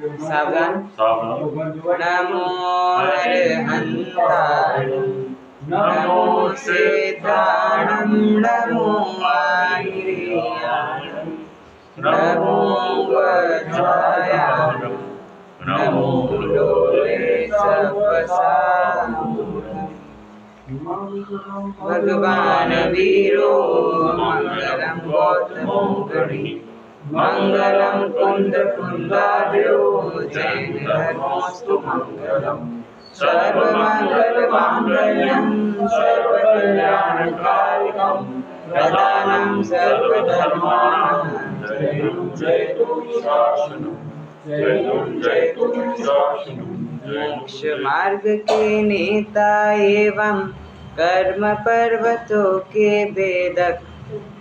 सावधान। नमो हरहन्तारं नमो सिद्धाणं नमो आयिरेयाणं नमो वज्रायाणं नमो लोले सपसामूढम्। भगवान् वीरो मङ्गलं गौतमो गणि मङ्गलं कुन्दकुन्दाभ्यो जयधर्मोऽस्तु मङ्गलम् सर्वमङ्गलमाङ्गल्यं सर्वकल्याणकारिकं प्रदानं सर्वधर्माणां जयतु शासनं जयतु शासनं। मोक्ष मार्ग के नेता एवं कर्म पर्वतों के भेदक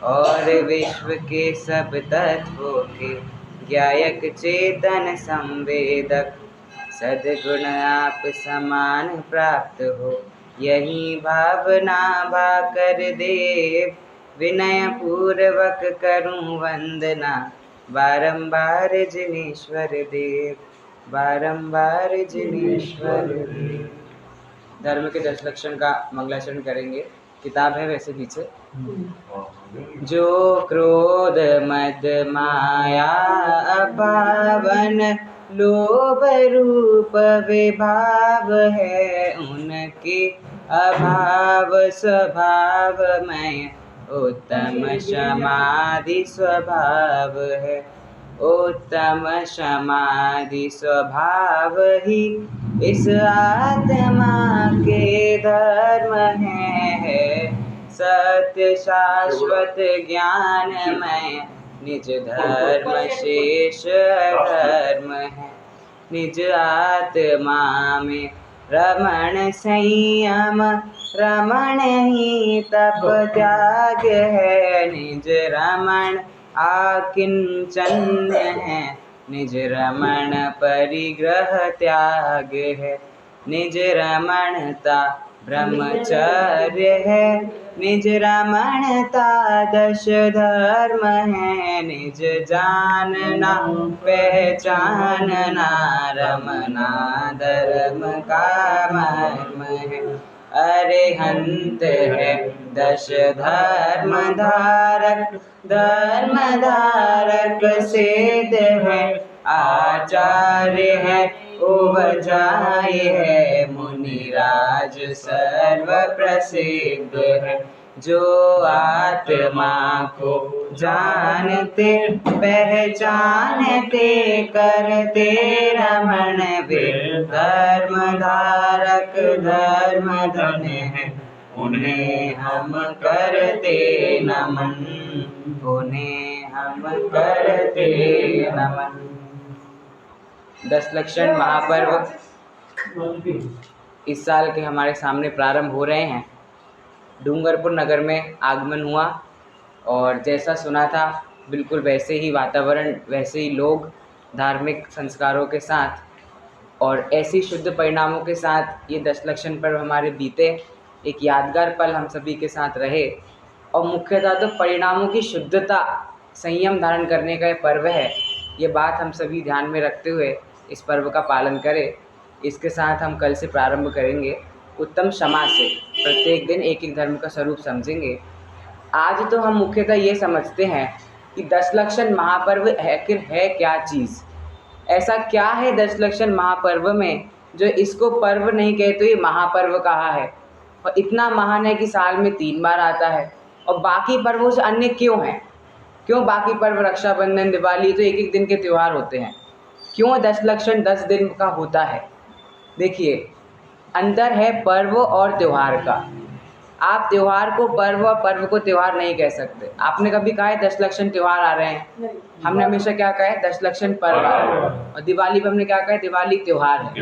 और विश्व के सब तत्वों के ज्ञायक चेतन संवेदक सद्गुण आप समान प्राप्त हो यही भावना भाकर देव विनय पूर्वक करूं वंदना बारंबार जिनेश्वर देव बारंबार जिनेश्वर देव। धर्म के 10 लक्षण का मंगलाचरण करेंगे। किताब है वैसे पीछे। जो क्रोध मद माया अपावन लोभ रूप विभाव है उनके अभाव स्वभाव में उत्तम समाधि स्वभाव है। उत्तम समाधि स्वभाव ही इस आत्मा के धर्म है। सत्य शाश्वत ज्ञान में निज धर्म शेष धर्म है। निज आत्मा में रमण संयम रमण ही तप त्याग है। निज रमण आकिंचन है निज रमण परिग्रह त्याग है। निज रमणता ब्रह्मचर्य है निज रमणता 10 धर्म है। निज जानना पहचानना रमना धर्म का मर्म है। अरिहंत है 10 धर्म धारक सिद्ध है। आचार्य है उवजाय है मुनिराज सर्व प्रसिद्ध है। जो आत्मा को जानते पहचानते करते रमण वे धर्म धारक धर्म धन है। उन्हें हम करते नमन उन्हें हम करते नमन। 10 लक्षण महापर्व इस साल के हमारे सामने प्रारंभ हो रहे हैं। डूंगरपुर नगर में आगमन हुआ और जैसा सुना था बिल्कुल वैसे ही वातावरण वैसे ही लोग धार्मिक संस्कारों के साथ और ऐसी शुद्ध परिणामों के साथ ये 10 लक्षण पर्व हमारे बीते। एक यादगार पल हम सभी के साथ रहे और मुख्यतः तो परिणामों की शुद्धता संयम धारण करने का ये पर्व है। ये बात हम सभी ध्यान में रखते हुए इस पर्व का पालन करें। इसके साथ हम कल से प्रारंभ करेंगे उत्तम क्षमा से। प्रत्येक दिन एक एक धर्म का स्वरूप समझेंगे। आज तो हम मुख्यतः ये समझते हैं कि 10 लक्षण महापर्व है क्या चीज़। ऐसा क्या है 10 लक्षण महापर्व में जो इसको पर्व नहीं कहते ये महापर्व कहा है और इतना महान है कि साल में 3 बार आता है। और बाकी पर्वों से अन्य क्यों हैं? क्यों बाकी पर्व रक्षाबंधन दिवाली तो एक एक दिन के त्यौहार होते हैं? क्यों 10 लक्षण 10 दिन का होता है? देखिए अंतर है पर्व और त्यौहार का। आप त्यौहार को पर्व और पर्व को त्यौहार नहीं कह सकते। आपने कभी कहा है 10 लक्षण त्यौहार आ रहे हैं? हमने हमेशा क्या कहा है 10 लक्षण पर्व आ रहे हैं। और दिवाली पर हमने क्या कहा है दिवाली त्यौहार है,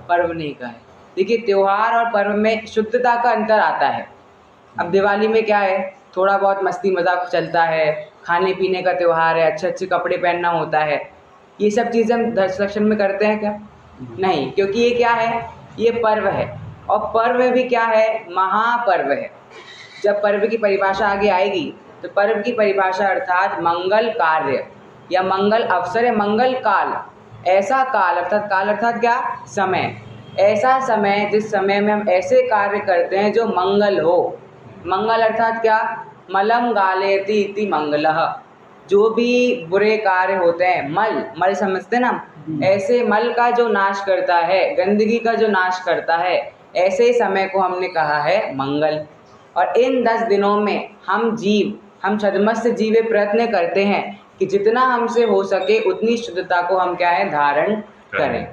पर्व नहीं कहा है। देखिए त्यौहार और पर्व में शुद्धता का अंतर आता है। अब दिवाली में क्या है थोड़ा बहुत मस्ती मजाक चलता है, खाने पीने का त्यौहार है, अच्छे अच्छे कपड़े पहनना होता है। ये सब चीज़ें हम 10 लक्षण में करते हैं क्या? नहीं, क्योंकि ये क्या है ये पर्व है। और पर्व में भी क्या है महापर्व है। जब पर्व की परिभाषा आगे आएगी तो पर्व की परिभाषा अर्थात मंगल कार्य या मंगल अवसर या मंगल काल ऐसा काल अर्थात क्या, समय, ऐसा समय जिस समय में हम ऐसे कार्य करते हैं जो मंगल हो। मंगल अर्थात क्या, मलम गालेति इति मंगलः, जो भी बुरे कार्य होते हैं, मल समझते ना, ऐसे मल का जो नाश करता है, गंदगी का जो नाश करता है, ऐसे समय को हमने कहा है मंगल। और इन 10 दिनों में हम छद्मस्त जीवे प्रयत्न करते हैं कि जितना हमसे हो सके उतनी शुद्धता को हम क्या है, धारण करें।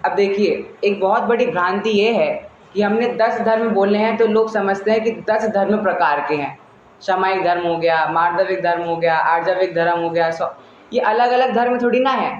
अब देखिए, एक बहुत बड़ी भ्रांति ये है कि हमने 10 धर्म बोले हैं तो लोग समझते हैं कि 10 धर्म प्रकार के हैं। सामायिक धर्म हो गया, मार्दविक धर्म हो गया, आर्जविक धर्म हो गया, ये अलग अलग धर्म थोड़ी ना है।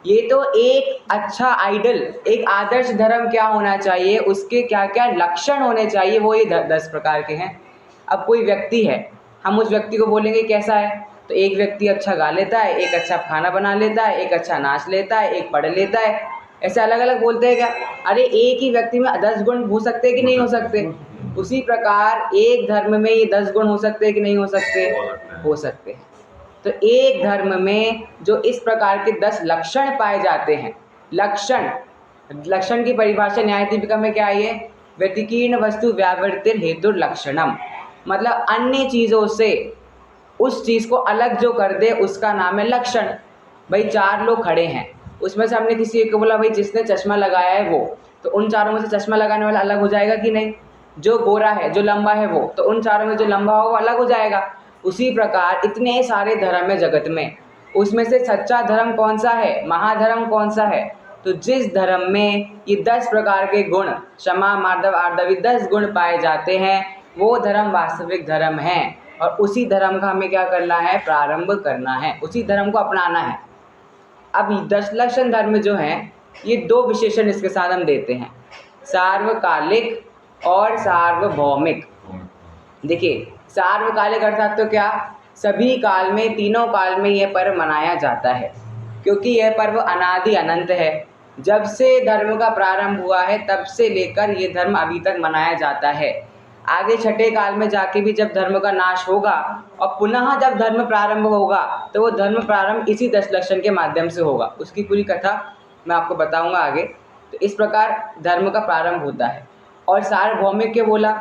ये तो एक अच्छा आइडल, एक आदर्श धर्म क्या होना चाहिए, उसके क्या क्या लक्षण होने चाहिए, वो ये 10 प्रकार के हैं। अब कोई व्यक्ति है, हम उस व्यक्ति को बोलेंगे कैसा है, तो एक व्यक्ति अच्छा गा लेता है, एक अच्छा खाना बना लेता है, एक अच्छा नाच लेता है, एक पढ़ लेता है, ऐसे अलग अलग बोलते हैं क्या? अरे एक ही व्यक्ति में 10 गुण हो सकते हैं कि नहीं हो सकते? उसी प्रकार एक धर्म में ये 10 गुण हो सकते हैं कि नहीं हो सकते? हो सकते हैं। तो एक धर्म में जो इस प्रकार के 10 लक्षण पाए जाते हैं, लक्षण की परिभाषा न्याय दीपिका में क्या आई है? व्यतिकीर्ण वस्तु व्यावृत्तिर हेतु लक्षणम, मतलब अन्य चीज़ों से उस चीज़ को अलग जो कर दे उसका नाम है लक्षण। भाई 4 लोग खड़े हैं, उसमें से हमने किसी एक को बोला भाई जिसने चश्मा लगाया है वो, तो उन चारों में से चश्मा लगाने वाला अलग हो जाएगा कि नहीं? जो गोरा है, जो लंबा है वो, तो उन चारों में जो लंबा हो वो अलग हो जाएगा। उसी प्रकार इतने सारे धर्म है जगत में, उसमें से सच्चा धर्म कौन सा है, महाधर्म कौन सा है? तो जिस धर्म में ये 10 प्रकार के गुण, क्षमा, मार्दव, आर्दवी 10 गुण पाए जाते हैं, वो धर्म वास्तविक धर्म है। और उसी धर्म का हमें क्या करना है, प्रारंभ करना है, उसी धर्म को अपनाना है। अब 10 लक्षण धर्म जो हैं, ये 2 विशेषण इसके साथ हम देते हैं, सार्वकालिक और सार्वभौमिक। देखिए, सार्वकालिक अर्थात तो क्या, सभी काल में, तीनों काल में यह पर्व मनाया जाता है, क्योंकि यह पर्व अनादि अनंत है। जब से धर्म का प्रारंभ हुआ है तब से लेकर ये धर्म अभी तक मनाया जाता है। आगे छठे काल में जाके भी जब धर्म का नाश होगा और पुनः जब धर्म प्रारंभ होगा तो वो धर्म प्रारंभ इसी 10 लक्षण के माध्यम से होगा। उसकी पूरी कथा मैं आपको बताऊंगा आगे। तो इस प्रकार धर्म का प्रारंभ होता है। और सार्वभौमिक क्यों बोला?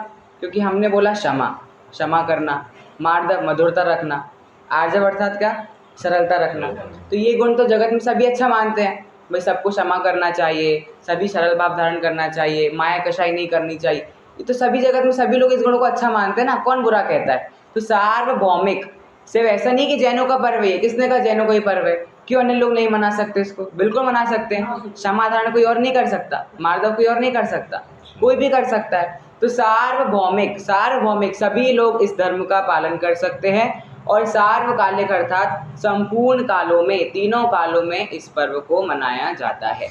क्योंकि हमने बोला क्षमा करना, मार्दव मधुरता रखना, आर्जव अर्थात क्या, सरलता रखना। तो ये गुण तो जगत में सभी अच्छा मानते हैं, भाई सबको क्षमा करना चाहिए, सभी सरल भाव धारण करना चाहिए, माया कषाई नहीं करनी चाहिए, ये तो सभी जगत में सभी लोग इस गुण को अच्छा मानते हैं ना, कौन बुरा कहता है? तो सार्वभौमिक सिर्फ ऐसा नहीं कि जैनों का पर्व है, किसने कहा जैनों का ही पर्व है? क्यों अन्य लोग नहीं मना सकते इसको? बिल्कुल मना सकते हैं। क्षमा धारण कोई और नहीं कर सकता, मार्दव कोई और नहीं कर सकता, कोई भी कर सकता है। तो सार्वभौमिक सभी लोग इस धर्म का पालन कर सकते हैं। और सार्वकालिक अर्थात संपूर्ण कालों में, तीनों कालों में इस पर्व को मनाया जाता है।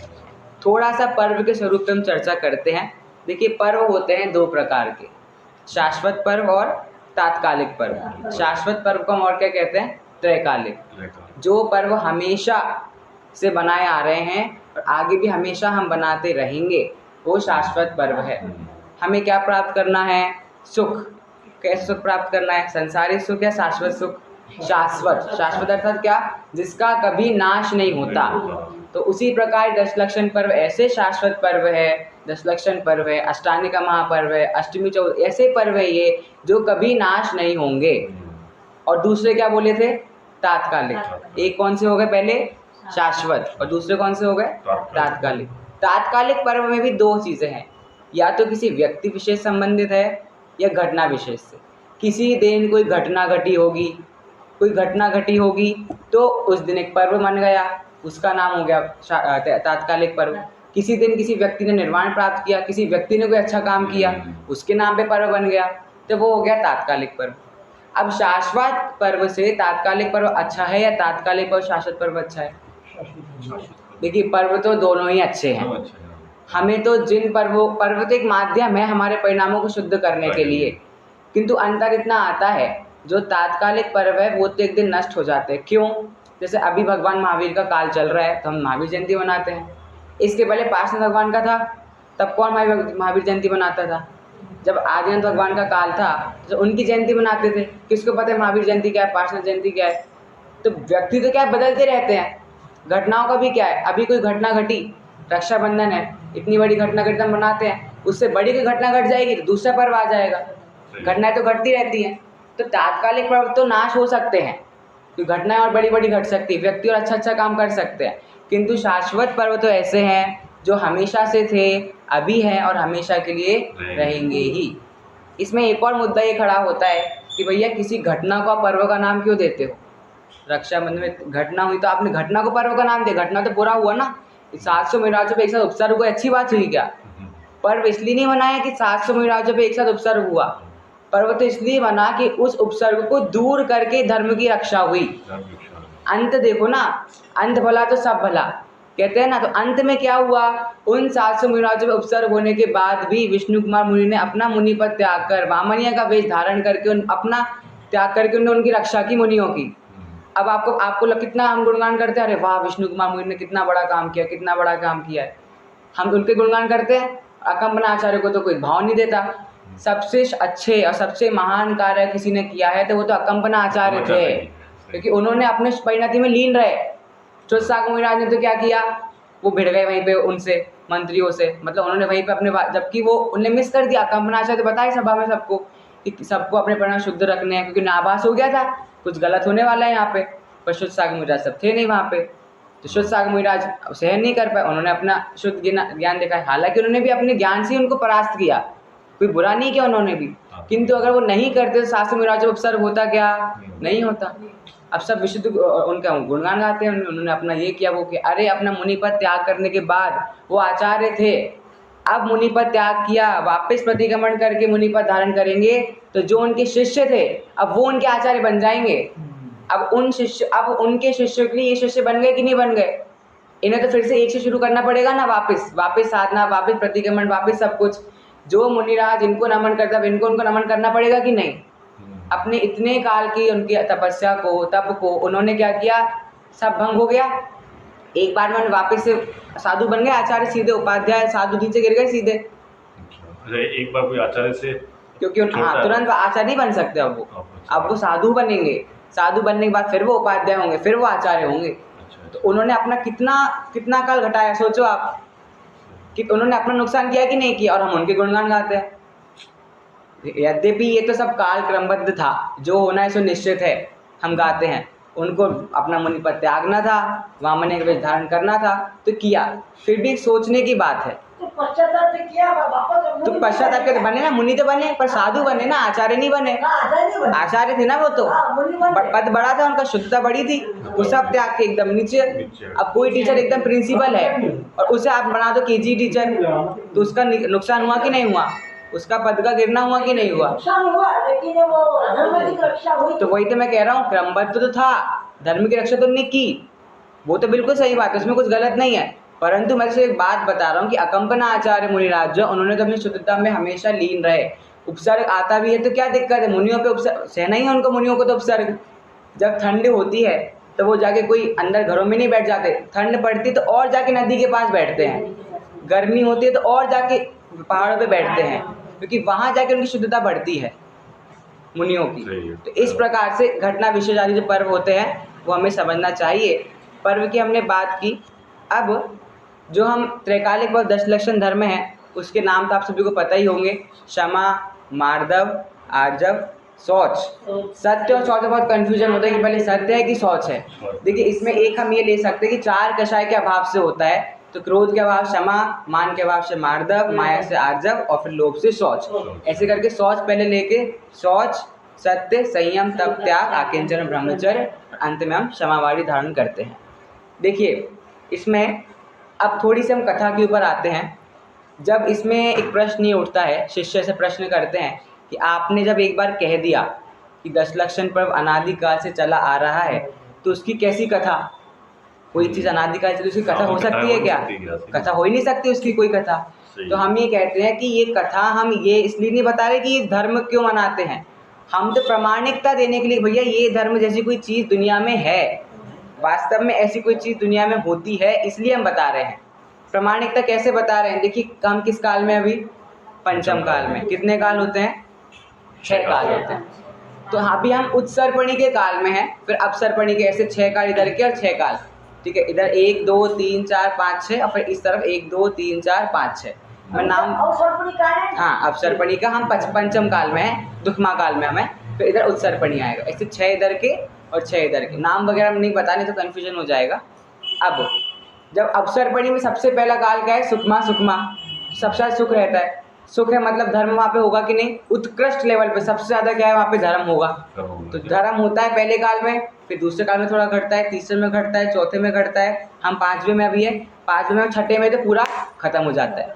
थोड़ा सा पर्व के स्वरूप पर हम चर्चा करते हैं। देखिए, पर्व होते हैं 2 प्रकार के, शाश्वत पर्व और तात्कालिक पर्व। शाश्वत पर्व को हम और क्या कहते हैं? त्रैकालिक। जो पर्व हमेशा से बनाए आ रहे हैं और आगे भी हमेशा हम बनाते रहेंगे, वो शाश्वत पर्व है। हमें क्या प्राप्त करना है? सुख। कैसे सुख प्राप्त करना है? संसारी सुख या शाश्वत सुख? शाश्वत अर्थात क्या? जिसका कभी नाश नहीं होता। तो उसी प्रकार 10 लक्षण पर्व ऐसे शाश्वत पर्व है, 10 लक्षण पर्व है, अष्टांगी का महापर्व है, अष्टमी चौथ, ऐसे पर्व है ये जो कभी नाश नहीं होंगे। और दूसरे क्या बोले थे? तात्कालिक। एक कौन से हो गए? पहले शाश्वत, और दूसरे कौन से हो गए? तात्कालिक। तात्कालिक पर्व में भी 2 चीज़ें हैं, या तो किसी व्यक्ति विशेष संबंधित है या घटना विशेष से। किसी दिन कोई घटना घटी होगी तो उस दिन एक पर्व बन गया, उसका नाम हो गया तात्कालिक पर्व। किसी दिन किसी व्यक्ति ने निर्वाण प्राप्त किया, किसी व्यक्ति ने कोई अच्छा काम किया, उसके नाम पे पर्व बन गया, तो वो हो गया तात्कालिक पर्व। अब शाश्वत पर्व से तात्कालिक पर्व अच्छा है या तात्कालिक पर्व शाश्वत पर्व अच्छा है? देखिए, पर्व तो दोनों ही अच्छे हैं। हमें तो पर्व तो एक माध्यम है हमारे परिणामों को शुद्ध करने के लिए, किंतु अंतर इतना आता है, जो तात्कालिक पर्व है वो तो एक दिन नष्ट हो जाते हैं। क्यों? जैसे अभी भगवान महावीर का काल चल रहा है तो हम महावीर जयंती मनाते हैं। इसके पहले पार्षद भगवान का था, तब कौन महावीर जयंती मनाता था? जब आदिनाथ भगवान का काल था तो उनकी जयंती मनाते थे। किसको पता है महावीर जयंती क्या है, पार्षद जयंती क्या है? तो व्यक्ति तो क्या बदलते रहते हैं, घटनाओं का भी क्या है, अभी कोई घटना घटी, रक्षाबंधन है, इतनी बड़ी घटना घटी हम मनाते हैं, उससे बड़ी कोई घटना घट जाएगी तो दूसरा पर्व आ जाएगा। घटनाएं तो घटती रहती हैं, तो तात्कालिक पर्व तो नाश हो सकते हैं, तो घटनाएं और बड़ी बड़ी घट सकती है, व्यक्ति और अच्छा अच्छा काम कर सकते हैं, किंतु शाश्वत पर्व तो ऐसे हैं जो हमेशा से थे, अभी हैं और हमेशा के लिए रहेंगे ही। इसमें एक और मुद्दा ये खड़ा होता है कि भैया किसी घटना को आप पर्व का नाम क्यों देते हो? रक्षाबंधन में घटना हुई तो आपने घटना को पर्व का नाम दिया, घटना तो पूरा हुआ ना। 700 मिराजों पे एक साथ उपसर्ग हुआ, अच्छी बात हुई क्या? पर्व इसलिए नहीं मनाया कि 700 मिराजों पे एक साथ उपसर्ग हुआ, पर्व तो इसलिए बना कि उस उपसर्ग को दूर करके धर्म की रक्षा हुई। अंत देखो ना, अंत भला तो सब भला कहते हैं ना, तो अंत में क्या हुआ, उन 700 मिराजों में उपसर्ग होने के बाद भी विष्णु कुमार मुनि ने अपना मुनि पद त्याग कर वामनिया का वेश धारण करके अपना त्याग करके उन्होंने उनकी रक्षा की, मुनियों की। अब आपको कितना हम गुणगान करते हैं, अरे वाह विष्णु कुमार मुनि ने कितना बड़ा काम किया, कितना बड़ा काम किया है, हम उनके गुणगान करते हैं। अकम्पना आचार्य को तो कोई भाव नहीं देता। सबसे अच्छे और सबसे महान कार्य किसी ने किया है तो वो तो अकम्पना आचार्य थे, क्योंकि उन्होंने अपने परिणति में लीन रहे। चुत्साग मुनिराज ने तो क्या किया, वो भिड़ गए वहीं पे उनसे, मंत्रियों से, मतलब उन्होंने वहीं पे अपने, जबकि वो उन्हें मिस कर दिया। अकम्पना आचार्य तो बताए सभा में सबको कि सबको अपने परिणाम शुद्ध रखने हैं, क्योंकि नाभास हो गया था कुछ गलत होने वाला है यहाँ पे, पर चुत्साग मुनिराज सब थे नहीं वहाँ पे, तो चुत्साग मुनिराज सहन नहीं कर पाए, उन्होंने अपना शुद्ध ज्ञान दिखाया। हालांकि उन्होंने भी अपने ज्ञान से उनको परास्त किया, कोई बुरा नहीं किया उन्होंने भी, किंतु अगर वो नहीं करते तो 700 मिराजों उपसर्ग होता क्या? नहीं होता। अब सब विशुद्ध उनका गुणगान गाते हैं, उन्होंने अपना ये किया वो किया। अरे अपना मुनिपद त्याग करने के बाद वो आचार्य थे, अब मुनिपद त्याग किया, वापस प्रतिक्रमण करके मुनिपद धारण करेंगे तो जो उनके शिष्य थे अब वो उनके आचार्य बन जाएंगे। अब उनके शिष्यों के लिए ये शिष्य बन गए कि नहीं बन गए? इन्हें तो फिर से एक से शुरू करना पड़ेगा ना, वापस साधना, वापस प्रतिक्रमण, वापस सब कुछ। जो मुनिराज इनको नमन करता है इनको उनको नमन करना पड़ेगा कि नहीं? अपने इतने काल की उनकी तपस्या को, तप को उन्होंने क्या किया, सब भंग हो गया। एक बार में वापस से साधु बन गए, आचार्य सीधे, उपाध्याय साधु नीचे गिर गए सीधे। एक बार कोई आचार्य से, क्योंकि तुरंत आचार्य नहीं बन सकते, अब वो साधु बनेंगे, साधु बनने के बाद फिर वो उपाध्याय होंगे, फिर वो आचार्य होंगे। तो उन्होंने अपना कितना काल घटाया, सोचो आप कि उन्होंने अपना नुकसान किया कि नहीं किया, और हम उनके गुणगान गाते हैं। यद्यपि ये तो सब काल क्रमबद्ध था, जो होना है सो निश्चित है, हम गाते हैं। उनको अपना मुनिपद त्यागना था, वामन का वेश धारण करना था, तो किया, फिर भी सोचने की बात है। तो पश्चाताप किया, तो पश्चाताप के बने ना, मुनि तो बने पर साधु बने ना, आचार्य नहीं बने। आचार्य थे ना वो तो, पद बड़ा था उनका, शुद्धता बड़ी थी, वो सब त्याग के एकदम नीचे। अब कोई टीचर एकदम प्रिंसिपल है और उसे आप बना दो केजी टीचर, तो उसका नुकसान हुआ कि नहीं हुआ? उसका पद का गिरना हुआ कि नहीं हुआ? हुआ, लेकिन वो धर्म की रक्षा हुई। तो वही तो मैं कह रहा हूँ, क्रमबद्ध तो था, धर्म की रक्षा तो उन्होंने की, वो तो बिल्कुल सही बात है, उसमें कुछ गलत नहीं है। परंतु मैं तो एक बात बता रहा हूँ कि अकम्पना आचार्य मुनिराज जो, उन्होंने तो अपनी शुद्धता में हमेशा लीन रहे। उपसर्ग आता भी है तो क्या दिक्कत है, मुनियों पे उपसर्ग सहना ही है उनको, मुनियों को तो उपसर्ग। जब ठंड होती है तो वो जाके कोई अंदर घरों में नहीं बैठ जाते, ठंड पड़ती तो और जाके नदी के पास बैठते हैं, गर्मी होती है तो और जाके पहाड़ों पे बैठते हैं, क्योंकि वहाँ जाके उनकी शुद्धता बढ़ती है मुनियों की। तो इस प्रकार से घटना विशेष आदि जो पर्व होते हैं वो हमें समझना चाहिए। पर्व की हमने बात की। अब जो हम त्रैकालिक व 10 लक्षण धर्म हैं उसके नाम तो आप सभी को पता ही होंगे, क्षमा, मार्दव, आर्जव, शौच। सत्य और शौच में बहुत कन्फ्यूजन होता है कि पहले सत्य है कि शौच है। देखिए इसमें एक हम ये ले सकते हैं कि 4 कषाय के अभाव से होता है, तो क्रोध के अभाव क्षमा, मान के अभाव से मार्दव, माया से आर्जव और फिर लोभ से शौच। ऐसे करके शौच पहले लेके शौच, सत्य, संयम, तप, त्याग, आकिंचन, ब्रह्मचर्य, अंत में हम क्षमावारी धारण करते हैं। देखिए इसमें अब थोड़ी सी हम कथा के ऊपर आते हैं। जब इसमें एक प्रश्न ये उठता है, शिष्य से प्रश्न करते हैं कि आपने जब एक बार कह दिया कि 10 लक्षण पर्व अनादिकाल से चला आ रहा है, तो उसकी कैसी कथा? कोई चीज़ अनादिकाल से, तो उसकी कथा हो सकती है क्या? कथा हो ही नहीं सकती उसकी कोई कथा। तो हम ये कहते हैं कि ये कथा हम ये इसलिए नहीं बता रहे कि ये धर्म क्यों मनाते हैं, हम तो प्रामाणिकता देने के लिए, भैया ये धर्म जैसी कोई चीज़ दुनिया में है, वास्तव में ऐसी कोई चीज़ दुनिया में होती है, इसलिए हम बता रहे हैं। प्रामाणिकता कैसे बता रहे हैं? देखिए हम किस काल में, अभी पंचम काल में। कितने काल होते हैं? 6 काल होते हैं। तो अभी हम उत्सर्पणी के काल में हैं, फिर अपसर्पणी के, ऐसे 6 काल इधर के और 6 काल। ठीक है, इधर 1 2 3 4 5 6 और फिर इस तरफ 1 2 3 4 5 6। मैं नाम अवसरपणी का है। हाँ, अपसरपणी का हम पंचम काल में है, दुखमा काल में हमें, फिर इधर उत्सर्पणी आएगा। ऐसे 6 इधर के और 6 इधर के नाम वगैरह नहीं बताने तो कन्फ्यूजन हो जाएगा। अब जब अपसरपणी में सबसे पहला काल क्या है? सुखमा। सुखमा सबसे ज़्यादा सुख रहता है। सुख है मतलब धर्म वहाँ पे होगा कि नहीं? उत्कृष्ट लेवल पे सबसे ज़्यादा क्या है वहाँ पे? धर्म होगा। तो धर्म होता है पहले काल में, फिर दूसरे काल में थोड़ा घटता है, तीसरे में घटता है, चौथे में घटता है, हम 5वें में अभी है, 5वें में, 6ठे में तो पूरा खत्म हो जाता है।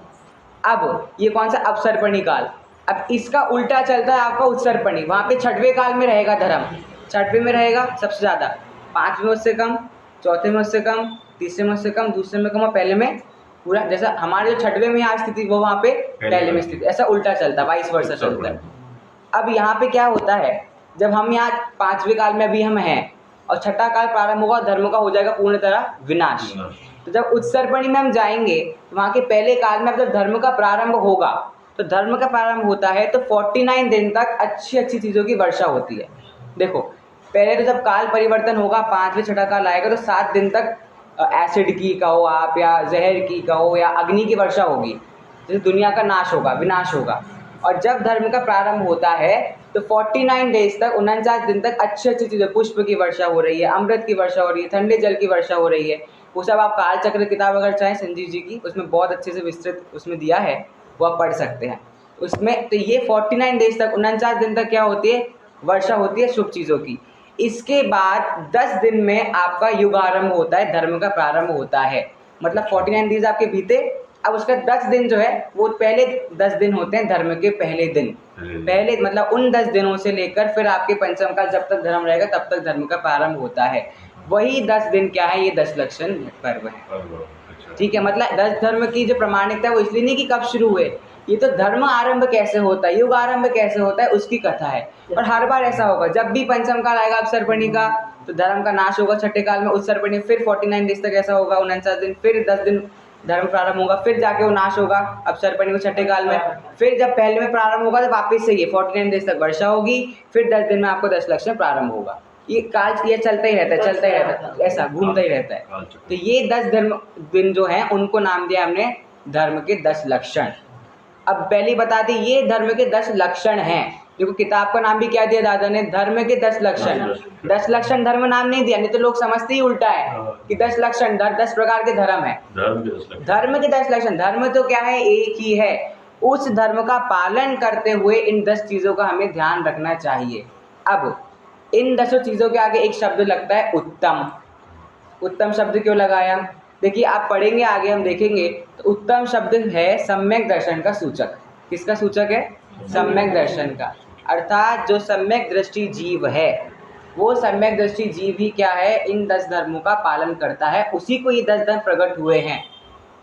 अब ये कौन सा? अपसर्पणी काल। अब इसका उल्टा चलता है आपका उत्सर्पणी, वहाँ पे 6वें काल में रहेगा धर्म, 6वें में रहेगा सबसे ज़्यादा, 5वें में उससे कम, चौथे में उससे कम, तीसरे में उससे कम, दूसरे में कम और पहले में पूरा। जैसा हमारे जो 6वें में यहाँ स्थिति वो वहाँ पे पहले में स्थिति, ऐसा उल्टा चलता है, 22 वर्ष चलता है। अब यहाँ पे क्या होता है, जब हम यहाँ 5वें काल में अभी हम हैं और 6ठा काल प्रारंभ होगा, धर्म का हो जाएगा पूर्ण तरह विनाश। तो जब उत्सर्पणी में हम जाएंगे तो वहाँ के पहले काल में जब धर्म का प्रारंभ होगा, तो धर्म का प्रारंभ होता है तो 49 दिन तक अच्छी अच्छी चीज़ों की वर्षा होती है। देखो पहले तो जब काल परिवर्तन होगा, 5वें 6ठा काल आएगा तो 7 दिन तक एसिड की कहो आप, या जहर की कहो, या अग्नि की वर्षा होगी, जैसे दुनिया का नाश होगा, विनाश होगा। और जब धर्म का प्रारंभ होता है तो 49 डेज तक, 49 दिन तक अच्छी अच्छी चीज़ें, पुष्प की वर्षा हो रही है, अमृत की वर्षा हो रही है, ठंडे जल की वर्षा हो रही है। वो सब आप काल चक्र किताब अगर चाहें संजीव जी की, उसमें बहुत अच्छे से विस्तृत उसमें दिया है, वो आप पढ़ सकते हैं उसमें। तो ये 49 डेज तक, 49 दिन तक क्या होती है? वर्षा होती है शुभ चीज़ों की। इसके बाद 10 दिन में आपका युगारंभ होता है, धर्म का प्रारंभ होता है। मतलब 49 डेज आपके बीते, अब उसका 10 दिन जो है वो पहले 10 दिन होते हैं धर्म के पहले दिन। पहले मतलब उन 10 दिनों से लेकर फिर आपके पंचम काल जब तक धर्म रहेगा तब तक धर्म का प्रारंभ होता है। वही 10 दिन क्या है? ये 10 लक्षण पर्व है। ठीक है, मतलब 10 धर्म की जो प्रमाणिकता है वो इसलिए नहीं कि कब शुरू हुए, ये तो धर्म आरंभ कैसे होता है, युग आरंभ कैसे होता है, उसकी कथा है। और हर बार ऐसा होगा, जब भी पंचम काल आएगा अपसर्पणी का तो धर्म का नाश होगा, 6ठे काल में उत्सर्पणी, फिर 49 डेज तक ऐसा होगा, 49 दिन, फिर 10 दिन धर्म प्रारंभ होगा, फिर जाके वो नाश होगा अपसर्पणी में 6ठे काल में, फिर जब पहले में प्रारंभ होगा तो वापस से ये 49 डेज तक वर्षा होगी, फिर 10 दिन में आपको 10 लक्षण प्रारंभ होगा। ये काल ये चलता ही रहता है, चलता ही रहता है, ऐसा घूमता ही रहता है। तो ये 10 धर्म दिन जो हैं उनको नाम दिया हमने धर्म के 10 लक्षण। अब पहले बता दी ये धर्म के 10 लक्षण हैं। देखो किताब का नाम भी क्या दिया दादा ने? धर्म के 10 लक्षण। 10 लक्षण धर्म नाम नहीं दिया, नहीं तो लोग समझते ही उल्टा है कि 10 लक्षण 10 प्रकार के धर्म है। धर्म के 10 लक्षण, धर्म तो क्या है? एक ही है। उस धर्म का पालन करते हुए इन 10 चीज़ों का हमें ध्यान रखना चाहिए। अब इन 10 चीज़ों के आगे एक शब्द लगता है उत्तम। उत्तम शब्द क्यों लगाया? देखिए आप पढ़ेंगे आगे हम देखेंगे तो उत्तम शब्द है सम्यक दर्शन का सूचक। किसका सूचक है? सम्यक दर्शन का। अर्थात जो सम्यक दृष्टि जीव है वो सम्यक दृष्टि जीव ही क्या है? इन 10 धर्मों का पालन करता है, उसी को ये 10 धर्म प्रकट हुए हैं।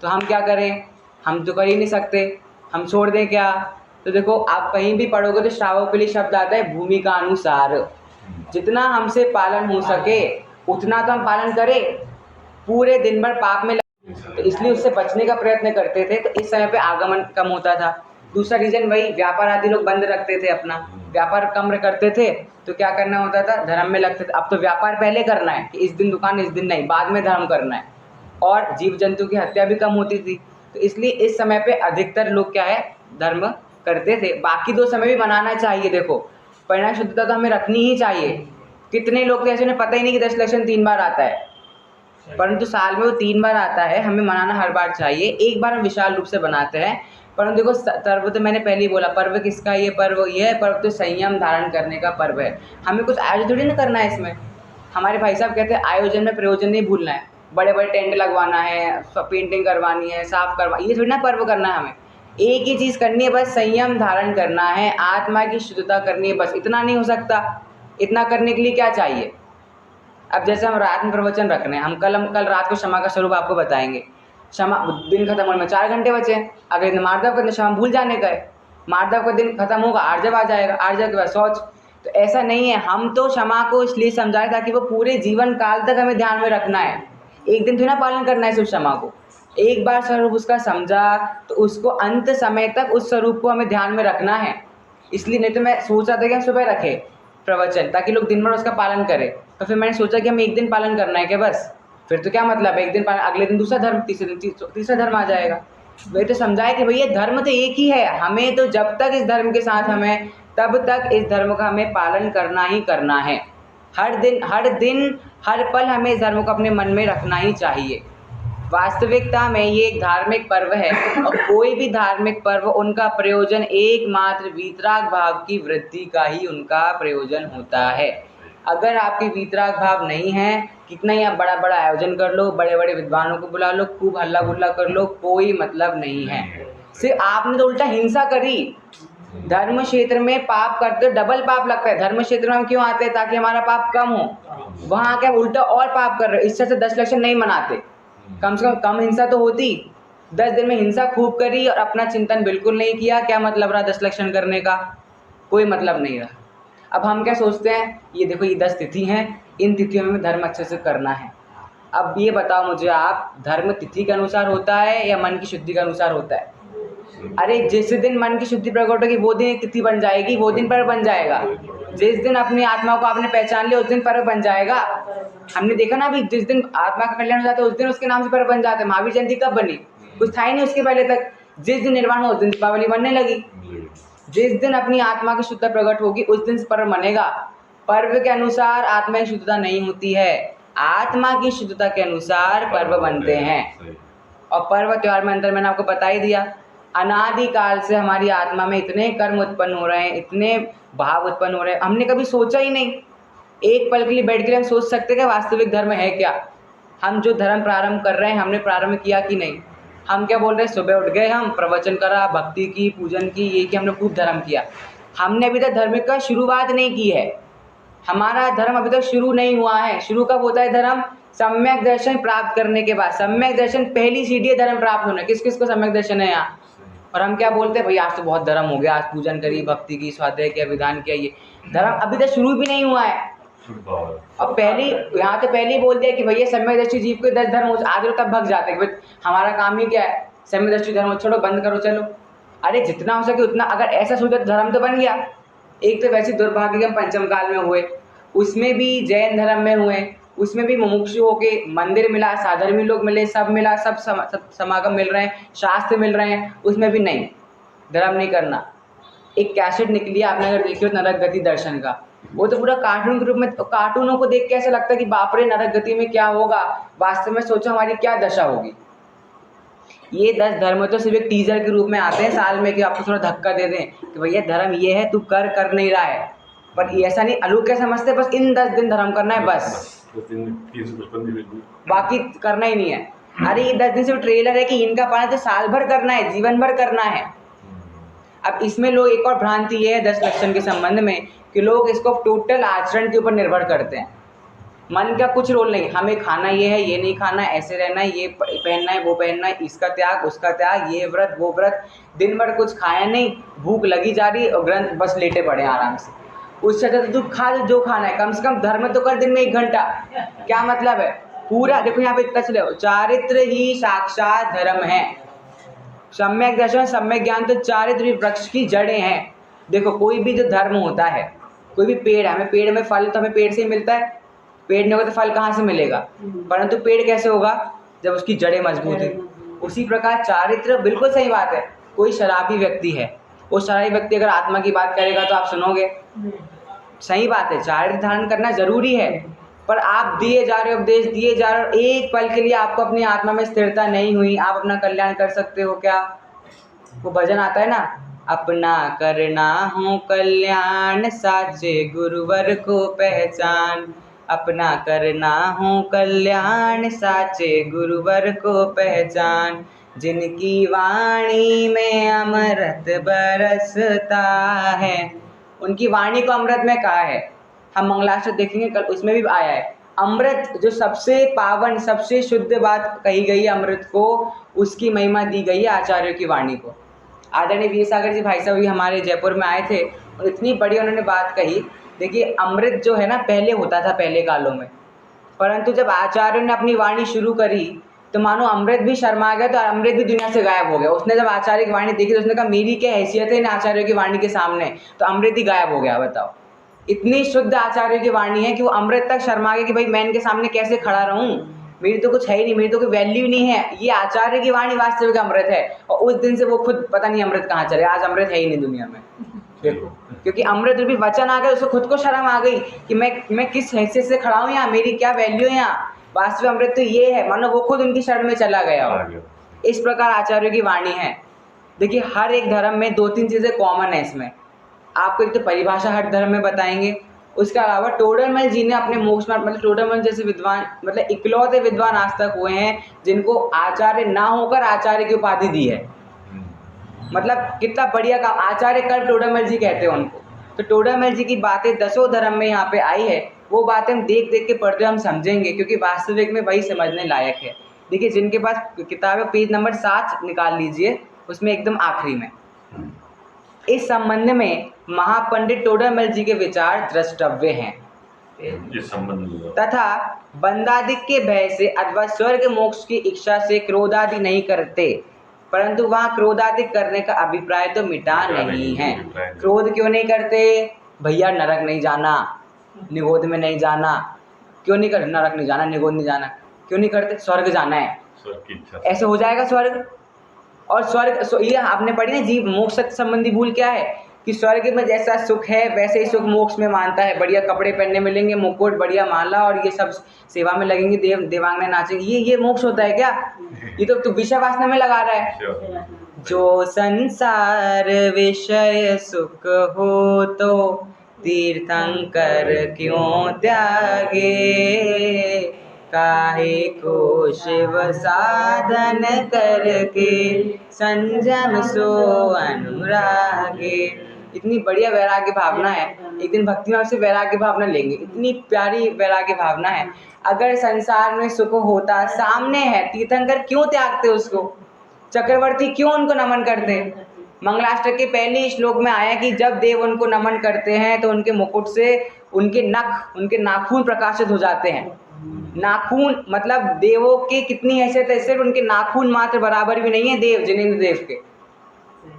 तो हम क्या करें? हम तो कर ही नहीं सकते, हम छोड़ दें क्या? तो देखो आप कहीं भी पढ़ोगे तो श्रावक शब्द आता है भूमि का अनुसार। जितना हमसे पालन हो सके उतना तो हम पालन करें। पूरे दिन भर पाप में तो इसलिए उससे बचने का प्रयत्न करते थे, तो इस समय पे आगमन कम होता था। दूसरा रीजन वही, व्यापार आदि लोग बंद रखते थे, अपना व्यापार कम करते थे, तो क्या करना होता था? धर्म में लगते थे। अब तो व्यापार पहले करना है कि इस दिन दुकान, इस दिन नहीं, बाद में धर्म करना है। और जीव जंतु की हत्या भी कम होती थी, तो इसलिए इस समय पे अधिकतर लोग क्या है? धर्म करते थे। बाकी 2 समय भी मनाना चाहिए। देखो परिणाम शुद्धता तो हमें रखनी ही चाहिए। कितने लोग तो ऐसे उन्हें पता ही नहीं कि 10 लक्षण 3 बार आता है, परंतु साल में वो 3 बार आता है। हमें मनाना हर बार चाहिए, एक बार हम विशाल रूप से बनाते हैं। परंतु देखो पर्व तो मैंने पहले ही बोला, पर्व किसका? ये पर्व ये है, पर्व तो संयम धारण करने का पर्व है। हमें कुछ आयोजन थोड़ी ना करना है इसमें। हमारे भाई साहब कहते हैं आयोजन में प्रयोजन नहीं भूलना है, बड़े बड़े टेंट लगवाना है, पेंटिंग करवानी है, साफ करवा, ये थोड़ी ना पर्व करना है। हमें एक ही चीज़ करनी है, बस संयम धारण करना है, आत्मा की शुद्धता करनी है, बस इतना नहीं हो सकता। इतना करने के लिए क्या चाहिए? अब जैसे हम रात में प्रवचन रख रहे हैं, हम कल रात को क्षमा का स्वरूप आपको बताएंगे। क्षमा दिन खत्म होने में 4 घंटे बचे हैं, अगले दिन मार्दव का दिन, क्षमा भूल जाने का है, मार्दव का दिन खत्म होगा, आर्जव आ जाएगा, आर्जव के बाद शौच। तो ऐसा नहीं है, हम तो क्षमा को इसलिए समझाएं ताकि वो पूरे जीवन काल तक हमें ध्यान में रखना है। एक दिन तो ना पालन करना है सिर्फ क्षमा को। एक बार स्वरूप उसका समझा तो उसको अंत समय तक उस स्वरूप को हमें ध्यान में रखना है। इसलिए नहीं तो मैं सोच रहा था कि हम सुबह रखें प्रवचन ताकि लोग दिन भर उसका पालन करें, तो फिर मैंने सोचा कि हमें एक दिन पालन करना है क्या बस? फिर तो क्या मतलब है, एक दिन अगले दिन दूसरा धर्म, तीसरे दिन तीसरा धर्म आ जाएगा। वही तो समझाए कि भैया धर्म तो एक ही है, हमें तो जब तक इस धर्म के साथ हमें, तब तक इस धर्म का हमें पालन करना ही करना है। हर दिन हर पल हमें इस धर्म को अपने मन में रखना ही चाहिए। वास्तविकता में ये एक धार्मिक पर्व है, और कोई भी धार्मिक पर्व उनका प्रयोजन एकमात्र वीतराग भाव की वृद्धि का ही उनका प्रयोजन होता है। अगर आपकी वीतराग भाव नहीं है, कितना ही आप बड़ा बड़ा आयोजन कर लो, बड़े बड़े विद्वानों को बुला लो, खूब हल्ला गुल्ला कर लो, कोई मतलब नहीं है। सिर्फ आपने तो उल्टा हिंसा करी। धर्म क्षेत्र में पाप करते हो, डबल पाप लगता है। धर्म क्षेत्र में हम क्यों आते हैं? ताकि हमारा पाप कम हो। वहाँ आके उल्टा और पाप कर रहे हो। इससे 10 लक्षण नहीं मनाते, कम से कम हिंसा तो होती। 10 दिन में हिंसा खूब करी और अपना चिंतन बिल्कुल नहीं किया, क्या मतलब रहा 10 लक्षण करने का? कोई मतलब नहीं रहा। अब हम क्या सोचते हैं, ये देखो ये 10 तिथि हैं, इन तिथियों में धर्म अच्छे से करना है। अब ये बताओ मुझे आप, धर्म तिथि के अनुसार होता है या मन की शुद्धि के अनुसार होता है? अरे जिस दिन मन की शुद्धि प्रकट होगी वो दिन तिथि बन जाएगी, वो दिन पर्व बन जाएगा। जिस दिन अपनी आत्मा को आपने पहचान लिया उस दिन पर्व बन जाएगा। हमने देखा ना अभी, जिस दिन आत्मा का कल्याण हो जाता है उस दिन उसके नाम से पर्व बन जाते हैं। महावीर जयंती कब बनी? कुछ था ही नहीं उसके पहले तक। जिस दिन निर्वाण हो उस दिन दीपावली बनने लगी। जिस दिन अपनी आत्मा की शुद्धता प्रकट होगी उस दिन पर्व बनेगा। पर्व के अनुसार आत्मा की शुद्धता नहीं होती है, आत्मा की शुद्धता के अनुसार पर्व बनते हैं। और पर्व त्योहार में अंतर मैंने आपको बता ही दिया। अनादिकाल से हमारी आत्मा में इतने कर्म उत्पन्न हो रहे हैं, इतने भाव उत्पन्न हो रहे हैं, हमने कभी सोचा ही नहीं। एक पल के लिए बैठ के हम सोच सकते हैं कि वास्तविक धर्म है क्या? हम जो धर्म प्रारंभ कर रहे हैं, हमने प्रारंभ किया कि नहीं? हम क्या बोल रहे हैं, सुबह उठ गए, हम प्रवचन करा, भक्ति की, पूजन की, ये कि हमने खूब धर्म किया। हमने अभी तक धर्म का शुरुआत नहीं की है। हमारा धर्म अभी तक शुरू नहीं हुआ है। शुरू कब होता है धर्म? सम्यक दर्शन प्राप्त करने के बाद। सम्यक दर्शन पहली सीढ़ी है धर्म प्राप्त होने। किस किस को सम्यक दर्शन है यहाँ? और हम क्या बोलते हैं, भाई आज तो बहुत धर्म हो गया, आज पूजन करी, भक्ति की, स्वाध्याय किया, विधान किया। ये धर्म अभी तक शुरू भी नहीं हुआ है। अब पहले यहाँ तो पहले ही बोल दिया कि भैया सम्यकदर्शी जीव के 10 धर्म हो। आज लोग तब भग जाते हैं कि भाई हमारा काम ही क्या है, सम्यकदर्शी धर्म छोड़ो, बंद करो, चलो। अरे जितना हो सके उतना, अगर ऐसा सोचा तो धर्म तो बन गया। एक तो वैसे दुर्भाग्य हम पंचम काल में हुए, उसमें भी जैन धर्म में हुए, उसमें भी मुमुक्षु होके मंदिर मिला, साधर्मी लोग मिले, सब मिला, सब समागम मिल रहे हैं, शास्त्र मिल रहे हैं, उसमें भी नहीं, धर्म नहीं करना। एक कैसेट निकली, आपने अगर देखी हो, नरक गति दर्शन का, वो तो पूरा कार्टून के रूप में, कार्टूनों को देख के ऐसा लगता है कि बाप रे नरक गति में क्या होगा, वास्तव में सोचो हमारी क्या दशा होगी। ये 10 धर्म तो सिर्फ एक टीजर के रूप में आते हैं साल में, कि आपको थोड़ा धक्का दे दें कि भैया धर्म ये है, तू कर नहीं रहा है। पर ऐसा नहीं, लोग क्या समझते हैं, बस इन 10 दिन धर्म करना है, बस 355 दिन बाकी करना ही नहीं है। अरे ये 10 दिन सिर्फ ट्रेलर है कि इनका पालन तो साल भर करना है, जीवन भर करना है। अब इसमें लोग, एक और भ्रांति ये है 10 लक्षण के संबंध में कि लोग इसको टोटल आचरण के ऊपर निर्भर करते हैं। मन का कुछ रोल नहीं, हमें खाना ये है, ये नहीं खाना है, ऐसे रहना है, ये पहनना है, वो पहनना है, इसका त्याग, उसका त्याग, ये व्रत, वो व्रत। दिन भर कुछ खाया नहीं, भूख लगी जा रही और ग्रंथ बस लेटे पड़े आराम से। उससे अच्छा तो तू खा जो खाना है, कम से कम धर्म तो कर दिन में 1 घंटा। क्या मतलब है? पूरा देखो यहाँ पे इतना चले, चारित्र ही साक्षात धर्म है। सम्यक दर्शन, सम्यक ज्ञान तो चारित्र वृक्ष की जड़ें हैं। देखो कोई भी जो धर्म होता है, कोई भी पेड़ है, हमें पेड़ में फल तो हमें पेड़ से ही मिलता है, पेड़ नहीं होगा तो फल कहाँ से मिलेगा? परंतु पेड़ कैसे होगा? जब उसकी जड़ें मजबूत है। उसी प्रकार चारित्र, बिल्कुल सही बात है। कोई शराबी व्यक्ति है, वो शराबी व्यक्ति अगर आत्मा की बात करेगा तो आप सुनोगे, सही बात है, चारित्र धारण करना जरूरी है। पर आप दिए जा रहे हो, उपदेश दिए जा रहे हो, एक पल के लिए आपको अपनी आत्मा में स्थिरता नहीं हुई, आप अपना कल्याण कर सकते हो क्या? वो भजन आता है ना, अपना करना हो कल्याण, साचे गुरुवर को पहचान। अपना करना हो कल्याण, साचे गुरुवर को पहचान। जिनकी वाणी में अमृत बरसता है, उनकी वाणी को अमृत में कहा है। हम मंगलाचरण देखेंगे कल, उसमें भी आया है अमृत, जो सबसे पावन, सबसे शुद्ध बात कही गई है अमृत को, उसकी महिमा दी गई है आचार्यों की वाणी को। आदरणीय वीर सागर जी भाई साहब हमारे जयपुर में आए थे और इतनी बड़ी उन्होंने बात कही। देखिए अमृत जो है ना, पहले होता था पहले कालों में, परंतु जब आचार्यों ने अपनी वाणी शुरू करी तो मानो अमृत भी शर्मा गया, तो अमृत भी दुनिया से गायब हो गया। उसने जब आचार्य की वाणी देखी तो उसने कहा मेरी क्या हैसियत है इन आचार्यों की वाणी के सामने, तो अमृत ही गायब हो गया। बताओ, इतनी शुद्ध आचार्यों की वाणी है कि वो अमृत तक शर्मा गया कि भाई मैं इनके सामने कैसे खड़ा रहूं, मेरी तो कुछ है ही नहीं, मेरी तो कोई वैल्यू नहीं है। ये आचार्य की वाणी वास्तविक अमृत है। और उस दिन से वो खुद पता नहीं अमृत कहाँ चले, आज अमृत है ही नहीं दुनिया में। देखो, क्योंकि अमृत रूपी वचन आ गए, उसको खुद को शर्म आ गई कि मैं किस हैसियत से खड़ा हूँ यहाँ, मेरी क्या वैल्यू है यहाँ, वास्तविक अमृत तो ये है। मानो वो खुद उनकी शरण में चला गया हो। इस प्रकार आचार्यों की वाणी है। देखिए, हर एक धर्म में 2-3 चीज़ें कॉमन है इसमें। आपको एक तो परिभाषा हर धर्म में बताएंगे, उसके अलावा टोडरमल जी ने अपने मोक्ष मार्ग, मतलब टोडरमल जैसे विद्वान, मतलब इकलौते विद्वान आज तक हुए हैं जिनको आचार्य ना होकर आचार्य की उपाधि दी है। मतलब कितना बढ़िया काम, आचार्य कल्प टोडरमल जी कहते हैं उनको। तो टोडरमल जी की बातें 10 धर्म में यहाँ पे आई है, वो बातें हम देख देख के पढ़ते हम समझेंगे, क्योंकि वास्तविक में वही समझने लायक है। देखिए, जिनके पास किताब है, पेज नंबर 7 निकाल लीजिए, उसमें एकदम आखिरी में इस संबंध में महापंडित टोडरमल जी के विचार द्रष्टव्य हैं। इस संबंध में तथा बंदादिक के भय से अथवा स्वर्ग मोक्ष की इच्छा से क्रोधादि नहीं करते, परंतु वहाँ क्रोधादि करने का अभिप्राय तो मिटा नहीं है। क्रोध क्यों नहीं करते? भैया नरक नहीं जाना, निगोद में नहीं जाना। क्यों नहीं करते? नरक नहीं जाना, निगोद नहीं जाना। क्यों नहीं करते? स्वर्ग जाना है, स्वर्ग की इच्छा। ऐसे हो जाएगा स्वर्ग। और स्वर्ग, ये आपने पढ़ी ना जीव मोक्ष संबंधी भूल क्या है कि स्वर्ग में जैसा सुख है वैसे ही सुख मोक्ष में मानता है। बढ़िया कपड़े पहनने मिलेंगे, मुकुट, बढ़िया माला, और ये सब सेवा में लगेंगे, देवांगना नाचेंगे। ये मोक्ष होता है क्या? ये तो विषय वासना में लगा रहा है। जो संसार विषय सुख हो तो तीर्थंकर क्यों त्यागे, काहे को शिव साधन करके संजम सो अनुरागे। इतनी बढ़िया वैराग्य भावना है। एक दिन भक्ति भाव से वैराग्य भावना लेंगे, इतनी प्यारी वैराग्य भावना है। अगर संसार में सुख होता, सामने है, तीर्थंकर क्यों त्यागते उसको? चक्रवर्ती क्यों उनको नमन करते? मंगलाष्टक के पहले श्लोक में आया कि जब देव उनको नमन करते हैं तो उनके मुकुट से उनके नाखून प्रकाशित हो जाते हैं। नाखून मतलब देवों के कितनी हैसियत है, सिर्फ उनके नाखून मात्र बराबर भी नहीं है देव, जिनेंद्र देव के।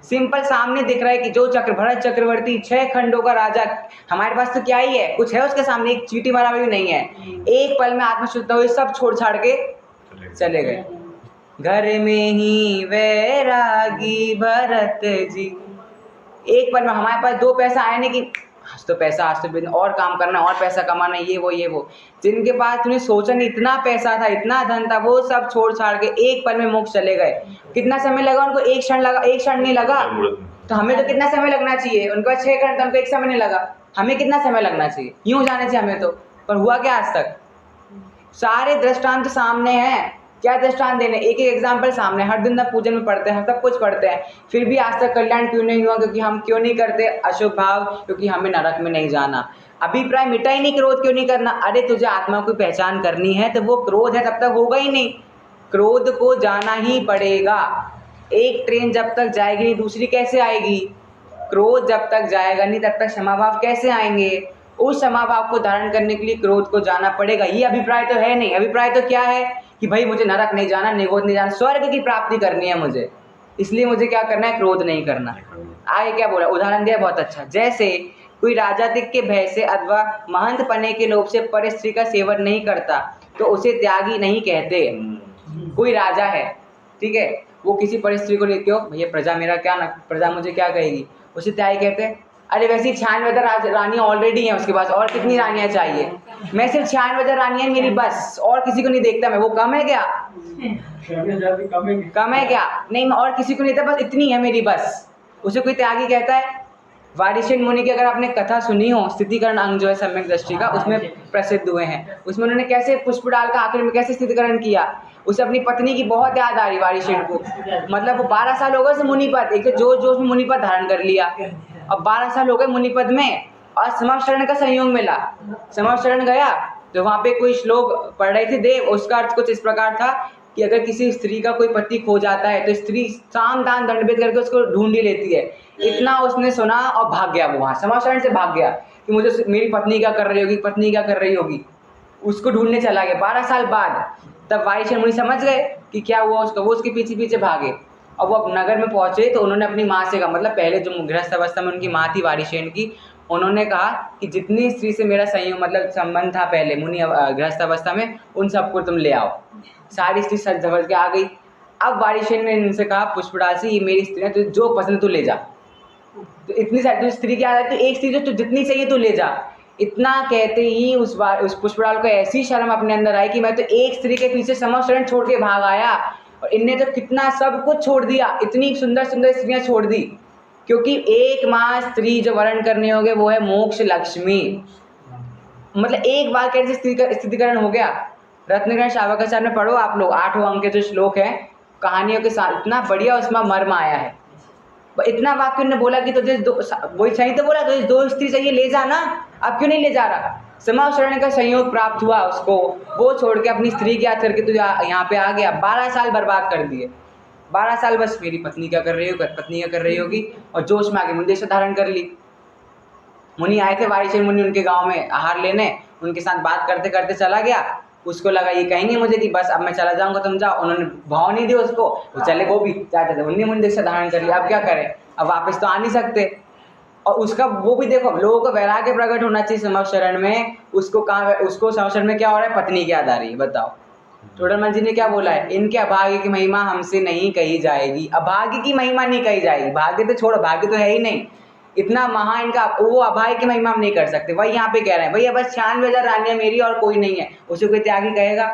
सिंपल सामने दिख रहा है कि जो भरत चक्रवर्ती 6 खंडों का राजा, हमारे पास तो क्या ही है, कुछ है उसके सामने, एक चींटी बराबर भी नहीं है। एक पल में आत्मशुद्ध हुए, सब छोड़ छाड़ के चले गए। घर में ही वैरागी भरत जी। एक पल में हमारे पास 2 पैसा आया नहीं कि आज तो पैसा, आज तो और काम करना, और पैसा कमाना, ये वो। जिनके पास तुमने सोचा नहीं, इतना पैसा था, इतना धन था, वो सब छोड़ छाड़ के एक पल में मोक्ष चले गए। कितना समय लगा उनको? 1 क्षण लगा, 1 क्षण नहीं लगा। तो हमें तो कितना समय लगना चाहिए? उनके पास 6 घंटे, उनको 1 समय नहीं लगा। हमें कितना समय लगना चाहिए? यूँ जाने चाहिए हमें तो। पर हुआ क्या आज तक? सारे दृष्टांत सामने हैं। क्या दृष्टांत देने? एक एग्जाम्पल सामने। हर दिन तक पूजन में पढ़ते हैं, सब कुछ पढ़ते हैं, फिर भी आज तक कल्याण क्यों नहीं हुआ? क्योंकि हम क्यों नहीं करते अशुभ भाव? क्योंकि हमें नरक में नहीं जाना। अभिप्राय मिटा ही नहीं, क्रोध क्यों नहीं करना? अरे तुझे आत्मा की पहचान करनी है तो वो क्रोध है तब तक होगा ही नहीं। क्रोध को जाना ही पड़ेगा। एक ट्रेन जब तक जाएगी नहीं, दूसरी कैसे आएगी? क्रोध जब तक जाएगा नहीं तब तक क्षमाभाव कैसे आएंगे? उस क्षमाभाव को धारण करने के लिए क्रोध को जाना पड़ेगा। ये अभिप्राय तो है नहीं। अभिप्राय तो क्या है कि भाई मुझे नरक नहीं जाना, निगोद नहीं जाना, स्वर्ग की प्राप्ति करनी है मुझे, इसलिए मुझे क्या करना है? क्रोध नहीं करना। आगे क्या बोला? उदाहरण दिया बहुत अच्छा। जैसे कोई राजाधिक के भय से अथवा महंत पने के लोभ से पर स्त्री का सेवन नहीं करता तो उसे त्यागी नहीं कहते। कोई राजा है, ठीक है, वो किसी पर स्त्री को नहीं, क्यों भैया, प्रजा मेरा क्या ना, प्रजा मुझे क्या कहेगी, उसे त्यागी कहते हैं। अरे वैसे 96 रानियाँ ऑलरेडी हैं उसके पास, और कितनी रानियाँ चाहिए? मैं सिर्फ 96 रानियाँ मेरी बस, और किसी को नहीं देखता मैं। वो कम है क्या? कम है क्या? नहीं, मैं और किसी को नहीं देखता, बस इतनी है मेरी बस। उसे कोई त्यागी कहता है? वारिशेन मुनि की अगर आपने कथा सुनी हो, स्थितिकरण अंग जो है सम्यक दृष्टि का, उसमें प्रसिद्ध हुए हैं। उसमें उन्होंने कैसे पुष्प डाल का आखिर में कैसे स्थितिकरण किया। उसे अपनी पत्नी की बहुत याद आ रही वारिशेन को। मतलब वो 12 साल हो गए उसे मुनिपद, एक तो जोश में मुनिपद धारण कर लिया, अब 12 साल हो गए मुनिपद में, और समावशरण का संयोग मिला। समावशरण गया तो वहाँ पे कोई श्लोक पढ़ रहे थे देव, उसका अर्थ कुछ इस प्रकार था कि अगर किसी स्त्री का कोई पति खो जाता है तो स्त्री साम दान दंडभेद करके उसको ढूंढ ही लेती है। इतना उसने सुना और भाग गया, वो वहाँ समावशरण से भाग गया कि मुझे मेरी पत्नी क्या कर रही होगी, पत्नी क्या कर रही होगी, उसको ढूंढने चला गया 12 साल बाद। तब वारिशेन मुनि समझ गए कि क्या हुआ उसका, वो उसके पीछे पीछे भागे। अब वो नगर में पहुंचे तो उन्होंने अपनी माँ से कहा, मतलब पहले जो गृहस्थ अवस्था में उनकी माँ थी वारिशेन की, उन्होंने कहा कि जितनी स्त्री से मेरा संयोग मतलब संबंध था पहले मुनि गृहस्थ अवस्था में, उन सबको तुम ले आओ। सारी स्त्री सज धज के आ गई। अब वारिशेन ने इनसे कहा, पुष्पराज ये मेरी स्त्री है, तुझे जो पसंद तू ले जा। तो इतनी सारी स्त्री की आदत, तो एक स्त्री जो तू जितनी चाहिए तू ले जा। इतना कहते ही उस पुष्पराज को ऐसी शर्म अपने अंदर आई कि मैं तो एक स्त्री के पीछे समस्त शरण छोड़ के भाग आया, और इनने तो कितना सब कुछ छोड़ दिया, इतनी सुंदर सुंदर स्त्रियां छोड़ दी। क्योंकि एकमात्र स्त्री जो वर्ण करने होगे वो है मोक्ष लक्ष्मी। मतलब एक बार कैसे स्त्री का स्थितिकरण हो गया। रत्नगण शावकाचार्य में पढ़ो आप लोग, 8वें अंक के जो श्लोक है कहानियों के साथ, इतना बढ़िया उसमें मर्म आया है। इतना वाक्य उन्होंने बोला कि तुझे वही सही तो बोला, तुझे 2 स्त्री चाहिए ले जा ना, अब क्यों नहीं ले जा रहा। समाशरण का संयोग प्राप्त हुआ उसको, वो छोड़ के अपनी स्त्री की याद करके तुझे यहाँ पे आ गया। 12 साल बर्बाद कर दिए। 12 साल बस मेरी पत्नी क्या कर रही होगी, पत्नी क्या कर रही होगी, और जोश में आके मुंडेश्वर धारण कर ली। मुनि आए थे वारिशेन मुनि उनके गांव में आहार लेने, उनके साथ बात करते करते चला गया। उसको लगा ये कहेंगे मुझे कि बस अब मैं चला जाऊंगा तुम जाओ, उन्होंने भाव नहीं दिया उसको, वो चले वो भी चाहते थे, उन्होंने मुंडेश्वर धारण कर लिया। अब क्या करें, अब वापस तो आ नहीं सकते। और उसका वो भी देखो, लोगों को वैराग्य प्रकट होना चाहिए समशरण में, उसको कहाँ, उसको समशरण में क्या हो रहा है, पत्नी की याद आ रही है। बताओ टोडरमल जी ने क्या बोला है, इनके अभाग्य की महिमा हमसे नहीं कही जाएगी। अभाग्य की महिमा नहीं कही जाएगी, भाग्य तो छोड़ो, भाग्य तो है ही नहीं, इतना महा इनका, वो अभाग्य की महिमा हम नहीं कर सकते। वही यहाँ पे कह रहे हैं, भैया बस 96,000 रानियां मेरी और कोई नहीं है, उसे कोई त्यागी कहेगा।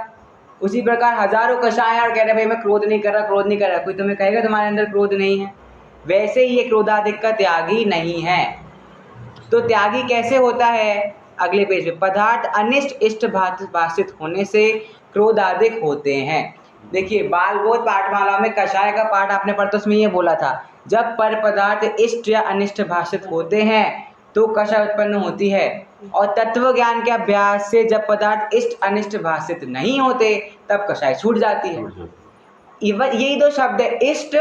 उसी प्रकार हजारों कषाय और कह रहे भाई मैं क्रोध नहीं कर रहा, क्रोध नहीं कर रहा, कोई तुम्हें कहेगा तुम्हारे अंदर क्रोध नहीं है। वैसे ही ये क्रोधाधिक का त्यागी नहीं है। तो त्यागी कैसे होता है, अगले पेज में, पदार्थ अनिष्ट इष्ट भाषित होने से क्रोधाधिक होते हैं। देखिए बालबोध पाठमाला में कषाय का पाठ आपने पढ़ा तो उसमें ये बोला था, जब पर पदार्थ इष्ट या अनिष्ट भाषित होते हैं तो कषाय उत्पन्न होती है। और तत्व ज्ञान के अभ्यास से जब पदार्थ इष्ट अनिष्ट भाषित नहीं होते तब कषाय छूट जाती है। यही 2 शब्द है, इष्ट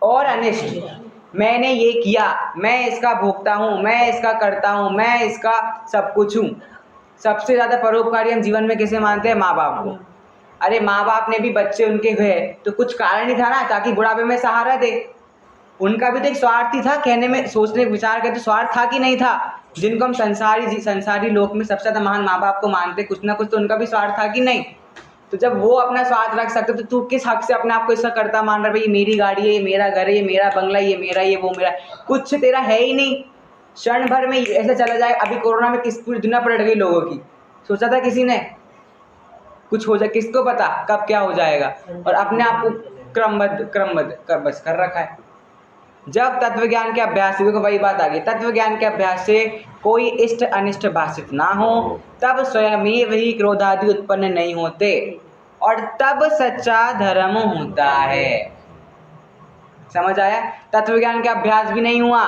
और अनिष्ट। मैंने ये किया, मैं इसका भोगता हूँ, मैं इसका करता हूँ, मैं इसका सब कुछ हूँ। सबसे ज़्यादा परोपकारी हम जीवन में किसे मानते हैं, माँ बाप को। अरे माँ बाप ने भी बच्चे उनके गए तो कुछ कारण ही था ना, ताकि बुढ़ापे में सहारा दे। उनका भी तो एक स्वार्थ ही था, कहने में सोचने विचार करते स्वार्थ था कि नहीं था। जिनको हम संसारी लोक में सबसे ज़्यादा महान माँ बाप को मानते, कुछ ना कुछ तो उनका भी स्वार्थ था कि नहीं। तो जब वो अपना स्वार्थ रख सकते तो तू किस हक से अपने आप को इसका करता मान रहा है, भाई ये मेरी गाड़ी है, ये मेरा घर है, ये मेरा बंगला, ये मेरा, ये वो मेरा, कुछ तेरा है ही नहीं। क्षण भर में ऐसे चला जाए। अभी कोरोना में किस पूरी दुनिया पलट गई लोगों की, सोचा था किसी ने कुछ हो जाए, किसको पता कब क्या हो जाएगा। और अपने आप को क्रमबद्ध कर बस कर रखा है। जब तत्व ज्ञान के अभ्यास से, देखो वही बात आ गई, तत्व ज्ञान के अभ्यास से कोई इष्ट अनिष्ट भाषित ना हो तब स्वयं ही क्रोधादि उत्पन्न नहीं होते, और तब सच्चा धर्म होता है। समझ आया, तत्व ज्ञान का अभ्यास भी नहीं हुआ,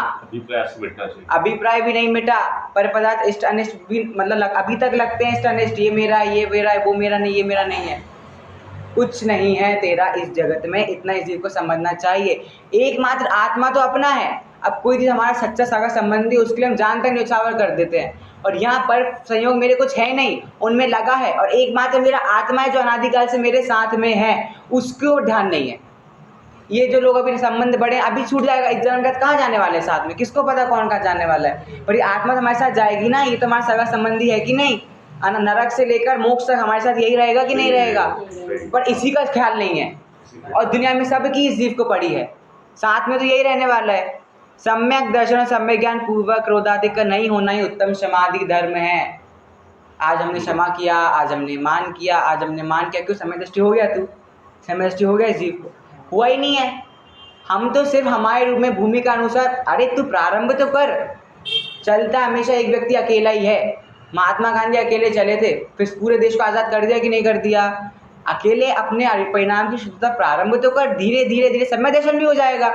अभिप्राय भी नहीं मिटा, पर पदार्थ इष्ट अनिष्ट भी मतलब अभी तक लगते हैं इष्ट अनिष्ट, ये मेरा है, ये मेरा है, वो मेरा नहीं, ये मेरा नहीं है। कुछ नहीं है तेरा इस जगत में, इतना इस जीव को समझना चाहिए। एकमात्र आत्मा तो अपना है। अब कोई चीज़ हमारा सच्चा सागा संबंधी, उसके लिए हम जान तक न्यौछावर कर देते हैं। और यहाँ पर संयोग मेरे कुछ है नहीं, उनमें लगा है, और एकमात्र मेरा आत्मा है जो अनादिकाल से मेरे साथ में है, उसको ध्यान नहीं है। ये जो लोग अभी संबंध बड़े, अभी छूट जाएगा, इस जन्म के बाद कहाँ जाने वाले साथ में, किसको पता कौन कहाँ जाने वाला है। पर ये आत्मा तो हमारे साथ जाएगी ना, ये तो हमारा सगा संबंधी है कि नहीं। नरक से लेकर मोक्ष तक हमारे साथ यही रहेगा कि नहीं रहेगा, पर इसी का ख्याल नहीं है। और दुनिया में सबकी इस जीव को पड़ी है, साथ में तो यही रहने वाला है। सम्यक दर्शन और सम्यक ज्ञान पूर्वक क्रोधाधिक का नहीं होना ही उत्तम समाधि धर्म है। आज हमने क्षमा किया, आज हमने मान किया, आज हमने मान किया, क्यों समय दृष्टि हो गया, तू समय दृष्टि हो गया इस जीव को, हुआ ही नहीं है। हम तो सिर्फ हमारे रूप में भूमि का अनुसार, अरे तू प्रारंभ तो कर। चलता हमेशा एक व्यक्ति अकेला ही है। महात्मा गांधी अकेले चले थे, फिर पूरे देश को आज़ाद कर दिया कि नहीं कर दिया। अकेले अपने परिणाम की शुद्धता प्रारंभ तो कर, धीरे धीरे धीरे समय दर्शन भी हो जाएगा।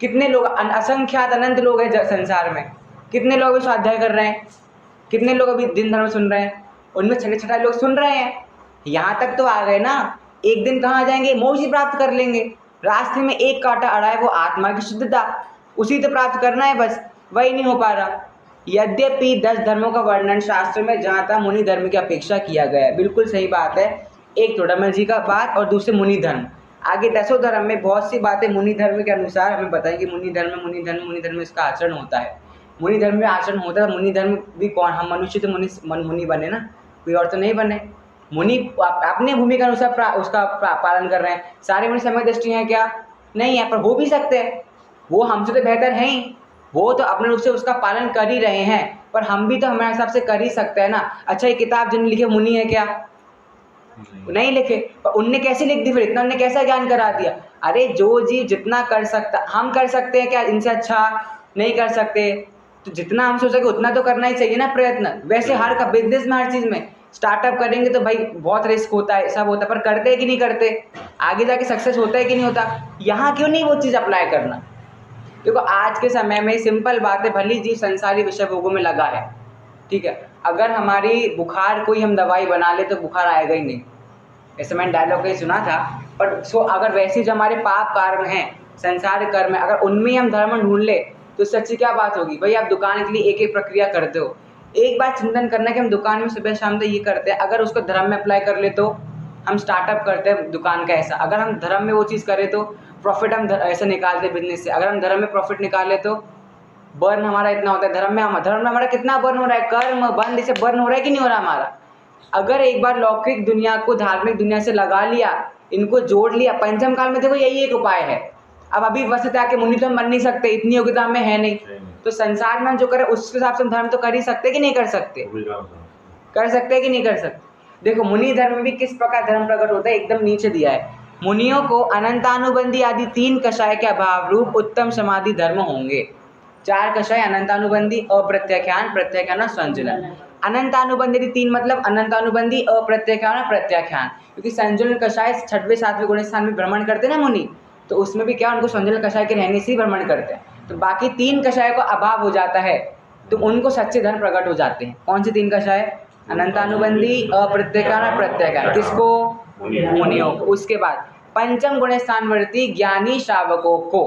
कितने लोग, असंख्यात अनंत लोग हैं संसार में, कितने लोग अभी स्वाध्याय कर रहे हैं, कितने लोग अभी दिन धर्म सुन रहे हैं, उनमें छठे छठा लोग सुन रहे हैं। यहाँ तक तो आ गए ना, एक दिन कहाँ जाएंगे, मोक्ष ही प्राप्त कर लेंगे। रास्ते में एक कांटा अड़ा है, वो आत्मा की शुद्धता, उसी तो प्राप्त करना है, बस वही नहीं हो पा रहा। यद्यपि 10 धर्मों का वर्णन शास्त्र में जहाँ तक मुनि धर्म की अपेक्षा किया गया है, बिल्कुल सही बात है। एक टोडरमल जी का बात और दूसरे मुनि धर्म, आगे 10 धर्म में बहुत सी बातें मुनि धर्म के अनुसार हमें बताएं कि मुनि धर्म में इसका आचरण होता है। मुनि धर्म में आचरण होता है। मुनि धर्म भी कौन, हम मनुष्य तो मुनि बने ना, कोई और तो नहीं बने। मुनि अपने भूमिका अनुसार उसका पालन कर रहे हैं। सारे मुनि सम्यक दृष्टि हैं क्या? नहीं है, पर हो भी सकते हैं। वो हमसे तो बेहतर हैं ही, वो तो अपने रूप से उसका पालन कर ही रहे हैं, पर हम भी तो हमारे हिसाब से कर ही सकते हैं ना। अच्छा, ये किताब जिन्होंने लिखे मुनि है क्या? नहीं लिखे, पर उनने कैसे लिख दी फिर? इतना उन्होंने कैसा ज्ञान करा दिया? अरे जो जीव जितना कर सकता, हम कर सकते हैं क्या इनसे अच्छा? नहीं कर सकते। तो जितना हम सोच सके उतना तो करना ही चाहिए ना प्रयत्न। वैसे हर का बिजनेस में, हर चीज़ में स्टार्टअप करेंगे तो भाई बहुत रिस्क होता है, सब होता है, पर करते हैं कि नहीं करते? आगे जाके सक्सेस होता है कि नहीं होता? यहाँ क्यों नहीं वो चीज़ अप्लाई करना? देखो आज के समय में सिंपल बात है, भली जीव संसारी विषय भोगों में लगा है, ठीक है, अगर हमारी बुखार कोई हम दवाई बना ले तो बुखार आएगा ही नहीं। ऐसे मैंने डायलॉग कहीं सुना था। पर अगर वैसे जो हमारे पाप कर्म हैं, संसार कर्म है, अगर उनमें हम धर्म ढूंढ ले तो सच्ची क्या बात होगी? भाई आप दुकान के लिए एक एक प्रक्रिया करते हो, एक बार चिंतन करना कि हम दुकान में सुबह शाम तो ये करते हैं, अगर उसको धर्म में अप्लाई कर ले तो हम स्टार्टअप करते हैं दुकान का ऐसा, अगर हम धर्म में वो चीज़ करें तो प्रॉफिट हम ऐसे निकालते हैं बिजनेस से, अगर हम धर्म में प्रॉफिट निकाले तो बर्न हमारा इतना होता है। धर्म में हमारा कितना बर्न हो रहा है? कर्म बंध से बर्न हो रहा है कि नहीं हो रहा हमारा? अगर एक बार लौकिक दुनिया को धार्मिक दुनिया से लगा लिया, इनको जोड़ लिया, पंचम काल में देखो यही एक उपाय है। अब अभी वसत आके मुनि तो हम बन नहीं सकते, इतनी योग्यता हमें है नहीं, तो संसार में हम जो करें उस हिसाब से हम धर्म तो कर ही सकते कि नहीं कर सकते? कर सकते कि नहीं कर सकते? देखो मुनि धर्म में भी किस प्रकार धर्म प्रकट होता है, एकदम नीचे दिया है। मुनियों को अनंतानुबंधी आदि 3 कषाय के अभाव रूप उत्तम समाधि धर्म होंगे। 4 कषाय, अनंतानुबंधी, अप्रत्याख्यान, प्रत्याख्यान और संजुलन। अनंतानुबंधी 3 मतलब अनंतानुबंधी, अप्रत्याख्यान और प्रत्याख्यान, क्योंकि संजुलन कषाय 6वें 7वें गुण स्थान में भ्रमण करते ना मुनि, तो उसमें भी क्या उनको संजुलन कषाय के रहने से ही भ्रमण करते हैं। तो बाकी 3 कषाय को अभाव हो जाता है तो उनको सच्चे धर्म प्रकट हो जाते हैं। कौन से 3 कषाय? अनंतानुबंधी, अप्रत्याख्यान और प्रत्याख्यान। किसको? मुनियों को। उसके बाद पंचम गुण स्थानवर्ती ज्ञानी श्रावकों को,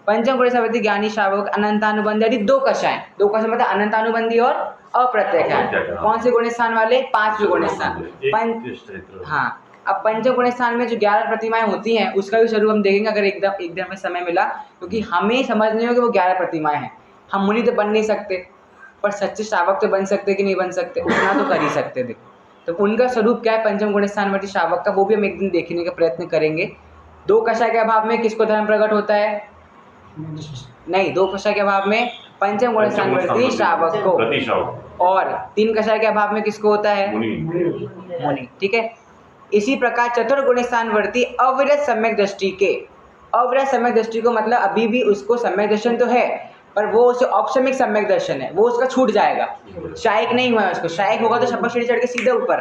पंचम गुण स्थानवर्ती ज्ञानी श्रावक अनंतानुबंधी आदि 2 कषाय, 2 कषाय मतलब अनंतानुबंधी और अप्रत्याख्यान। कौन से गुण स्थान वाले? 5वें गुण स्थान। हाँ, अब पंचम गुण स्थान में जो 11 प्रतिमाएं होती हैं उसका भी स्वरूप हम देखेंगे अगर एकदम में समय मिला, क्योंकि हमें समझने होगी वो 11 प्रतिमाएं हैं। हम मुनि तो बन नहीं सकते, पर सच्चे श्रावक तो बन सकते कि नहीं बन सकते? उतना तो कर ही सकते थे। तो उनका स्वरूप क्या है पंचम गुण स्थानवर्ती श्रावक का, वो भी हम एक दिन देखने का प्रयत्न करेंगे। 2 कषाय के अभाव में किसको धर्म प्रकट होता है? नहीं, 2 कषाय के अभाव में पंचम गुण स्थानवर्ती श्रावक को, और 3 कषाय के अभाव में किसको होता है? मुनि। ठीक है, इसी प्रकार चतुर्गुण स्थानवर्ती अविरत सम्यक दृष्टि के, अविरत सम्यक दृष्टि को मतलब अभी भी उसको सम्यक दर्शन तो है, पर वो उसे औपसमिक सम्यक दर्शन है, वो उसका छूट जाएगा, शायक नहीं हुआ है उसको। शायक होगा तो शपथ सीढ़ी चढ़ के सीधे ऊपर,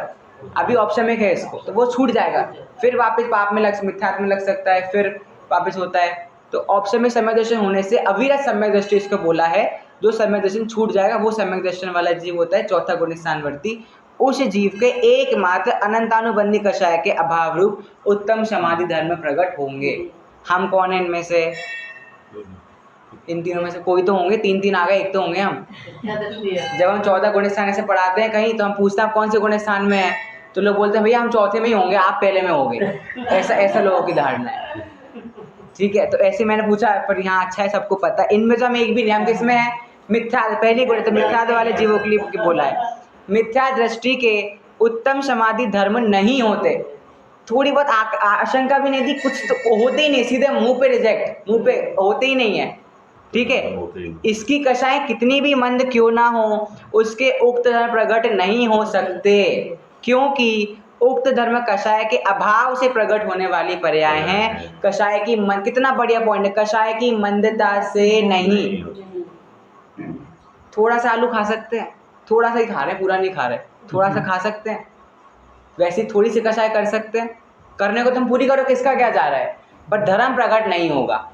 अभी औपसमिक है इसको, तो वो छूट जाएगा, फिर वापस पाप में मिथ्यात्व में लग सकता है, फिर वापस होता है। तो औपसमिक सम्यक दर्शन होने से अविरत सम्यक दृष्टि इसको बोला है। जो सम्यक दर्शन छूट जाएगा वो सम्यक दर्शन वाला जीव होता है चौथा गुण स्थानवर्ती। उस जीव के एकमात्र अनंतानुबंधी कषाय के अभाव रूप उत्तम समाधि धर्म प्रकट होंगे। हम कौन है इनमें से? इन तीनों में से कोई तो होंगे, 3 आ गए, एक तो होंगे हम। जब हम 14 गुण स्थान से पढ़ाते हैं कहीं, तो हम पूछते हैं आप कौन से गुण स्थान में है, तो लोग बोलते हैं भैया हम चौथे में ही होंगे, आप पहले में होंगे। ऐसा लोगों की धारणा है। ठीक है, तो ऐसे मैंने पूछा, पर यहाँ अच्छा है सबको पता है, इनमें से हम एक भी नहीं। हम किस में है? मिथ्या, पहली गुण तो मिथ्या वाले जीवों के लिए बोला है। मिथ्या दृष्टि के उत्तम समाधि धर्म नहीं होते। थोड़ी बहुत आशंका भी नहीं थी, कुछ तो होते ही नहीं, सीधे मुंह पे रिजेक्ट, मुंह पे होते ही नहीं है। ठीक है, इसकी कषाय कितनी भी मंद क्यों ना हो, उसके उक्त धर्म प्रकट नहीं हो सकते, क्योंकि उक्त धर्म कषाय के अभाव से प्रकट होने वाली पर्याय हैं। कषाय की कितना बढ़िया पॉइंट है, कषाय की मंदता से नहीं। थोड़ा सा आलू खा सकते हैं, थोड़ा सा ही खा रहे हैं, पूरा नहीं खा रहे, थोड़ा सा खा सकते हैं, वैसे थोड़ी सी कषाय कर सकते हैं। करने को तुम पूरी करो, किसका क्या जा रहा है, पर धर्म प्रकट नहीं होगा।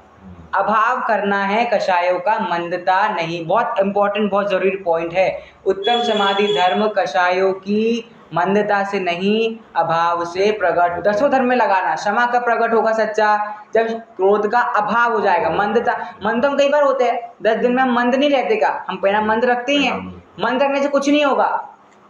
अभाव करना है कषायों का, मंदता नहीं। बहुत इंपॉर्टेंट, बहुत जरूरी पॉइंट है। उत्तम समाधि धर्म कषायों की मंदता से नहीं, अभाव से प्रकट। 10वें धर्म में लगाना, क्षमा का प्रकट होगा सच्चा जब क्रोध का अभाव हो जाएगा। मंदता, मंद हम कई बार होते हैं, 10 दिन में हम मंद नहीं रहते का, हम पहला मंद रखते ही हैं। मंद रखने से कुछ नहीं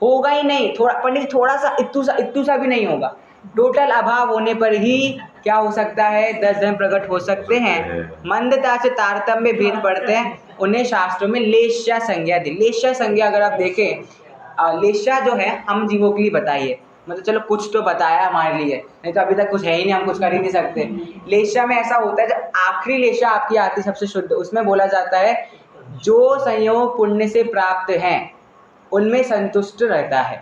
होगा ही नहीं, थोड़ा पंडित, थोड़ा सा इत्तू सा भी नहीं होगा। टोटल अभाव होने पर ही क्या हो सकता है, 10 धर्म प्रकट हो सकते हैं। मंदता से तारतम्य भेद पड़ते हैं। उन्हें शास्त्रों में लेश्या संज्ञा दी। लेश्या संज्ञा अगर आप देखें, लेश्या जो है हम जीवों के लिए बताइए, मतलब चलो कुछ तो बताया हमारे लिए, नहीं तो अभी तक कुछ है ही नहीं, हम कुछ कर ही नहीं सकते। लेश्या में ऐसा होता है जब आखिरी लेश्या आपकी आती सबसे शुद्ध, उसमें बोला जाता है जो संयोग पुण्य से प्राप्त हैं उनमें संतुष्ट रहता है।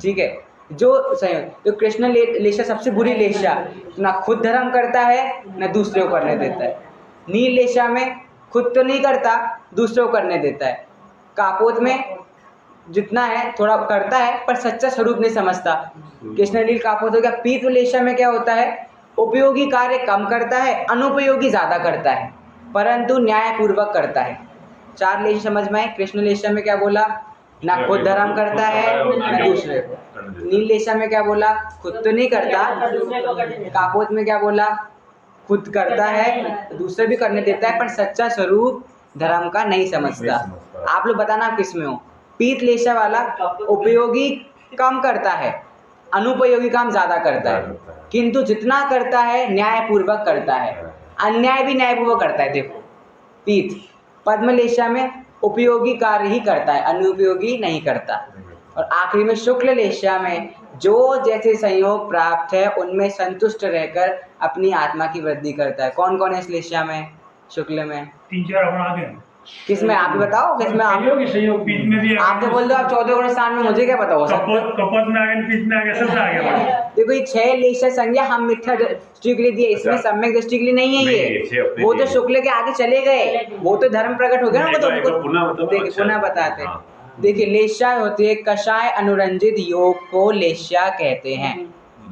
ठीक है, जो संयोग, तो कृष्ण लेशा सबसे बुरी लेशा, ना खुद धर्म करता है ना दूसरे को करने देता है। नील लेशा में खुद तो नहीं करता, दूसरों को करने देता है। कापोत में जितना है थोड़ा करता है पर सच्चा स्वरूप नहीं समझता। कृष्ण नील कापोत हो गया। पीत लेशा में क्या होता है, उपयोगी कार्य कम करता है, अनुपयोगी ज्यादा करता है, परंतु न्यायपूर्वक करता है। 4 लेशा समझ में आए। कृष्ण लेशा में क्या बोला, ना खुद धर्म करता है ना दूसरे को। नील लेशा में क्या बोला, खुद तो नहीं करता। कापोत में क्या बोला, खुद करता है दूसरे भी करने देता है पर सच्चा स्वरूप धर्म का नहीं समझता। आप लोग बताना आप किस में हो। पीत लेशा वाला उपयोगी कम करता है, अनुपयोगी काम ज्यादा करता है, किंतु जितना करता है न्यायपूर्वक करता है, अन्याय भी न्यायपूर्वक करता है। देखो पीत। पद्म लेशा में उपयोगी कार्य ही करता है, अनुपयोगी नहीं करता। और आखिरी में शुक्ल लेशा में जो जैसे संयोग प्राप्त है उनमें संतुष्ट रहकर अपनी आत्मा की वृद्धि करता है। कौन कौन है इस लेशा में, शुक्ल में? 3-4 अपन आगे हैं। किसमें आप ही बताओ, किसमें आप? सहयोग पीत में भी आप तो बोल दो आप 14 गुण स्थान में, मुझे क्या पता हो सकता है। कपट में आगे, पीत में आगे, सब आगे बढ़े। देखो ये 6 लेशा संज्ञा हम मिथ्या दृष्टि के लिए दिए, इसमें सम्यक दृष्टि के लिए नहीं है ये। वो तो शुक्ल के आगे चले गए, वो तो धर्म प्रकट हो गया ना। वो तो पुनः बताते हैं। देखिए लेशा होती है कषाय अनुरंजित योग को लेशा कहते हैं।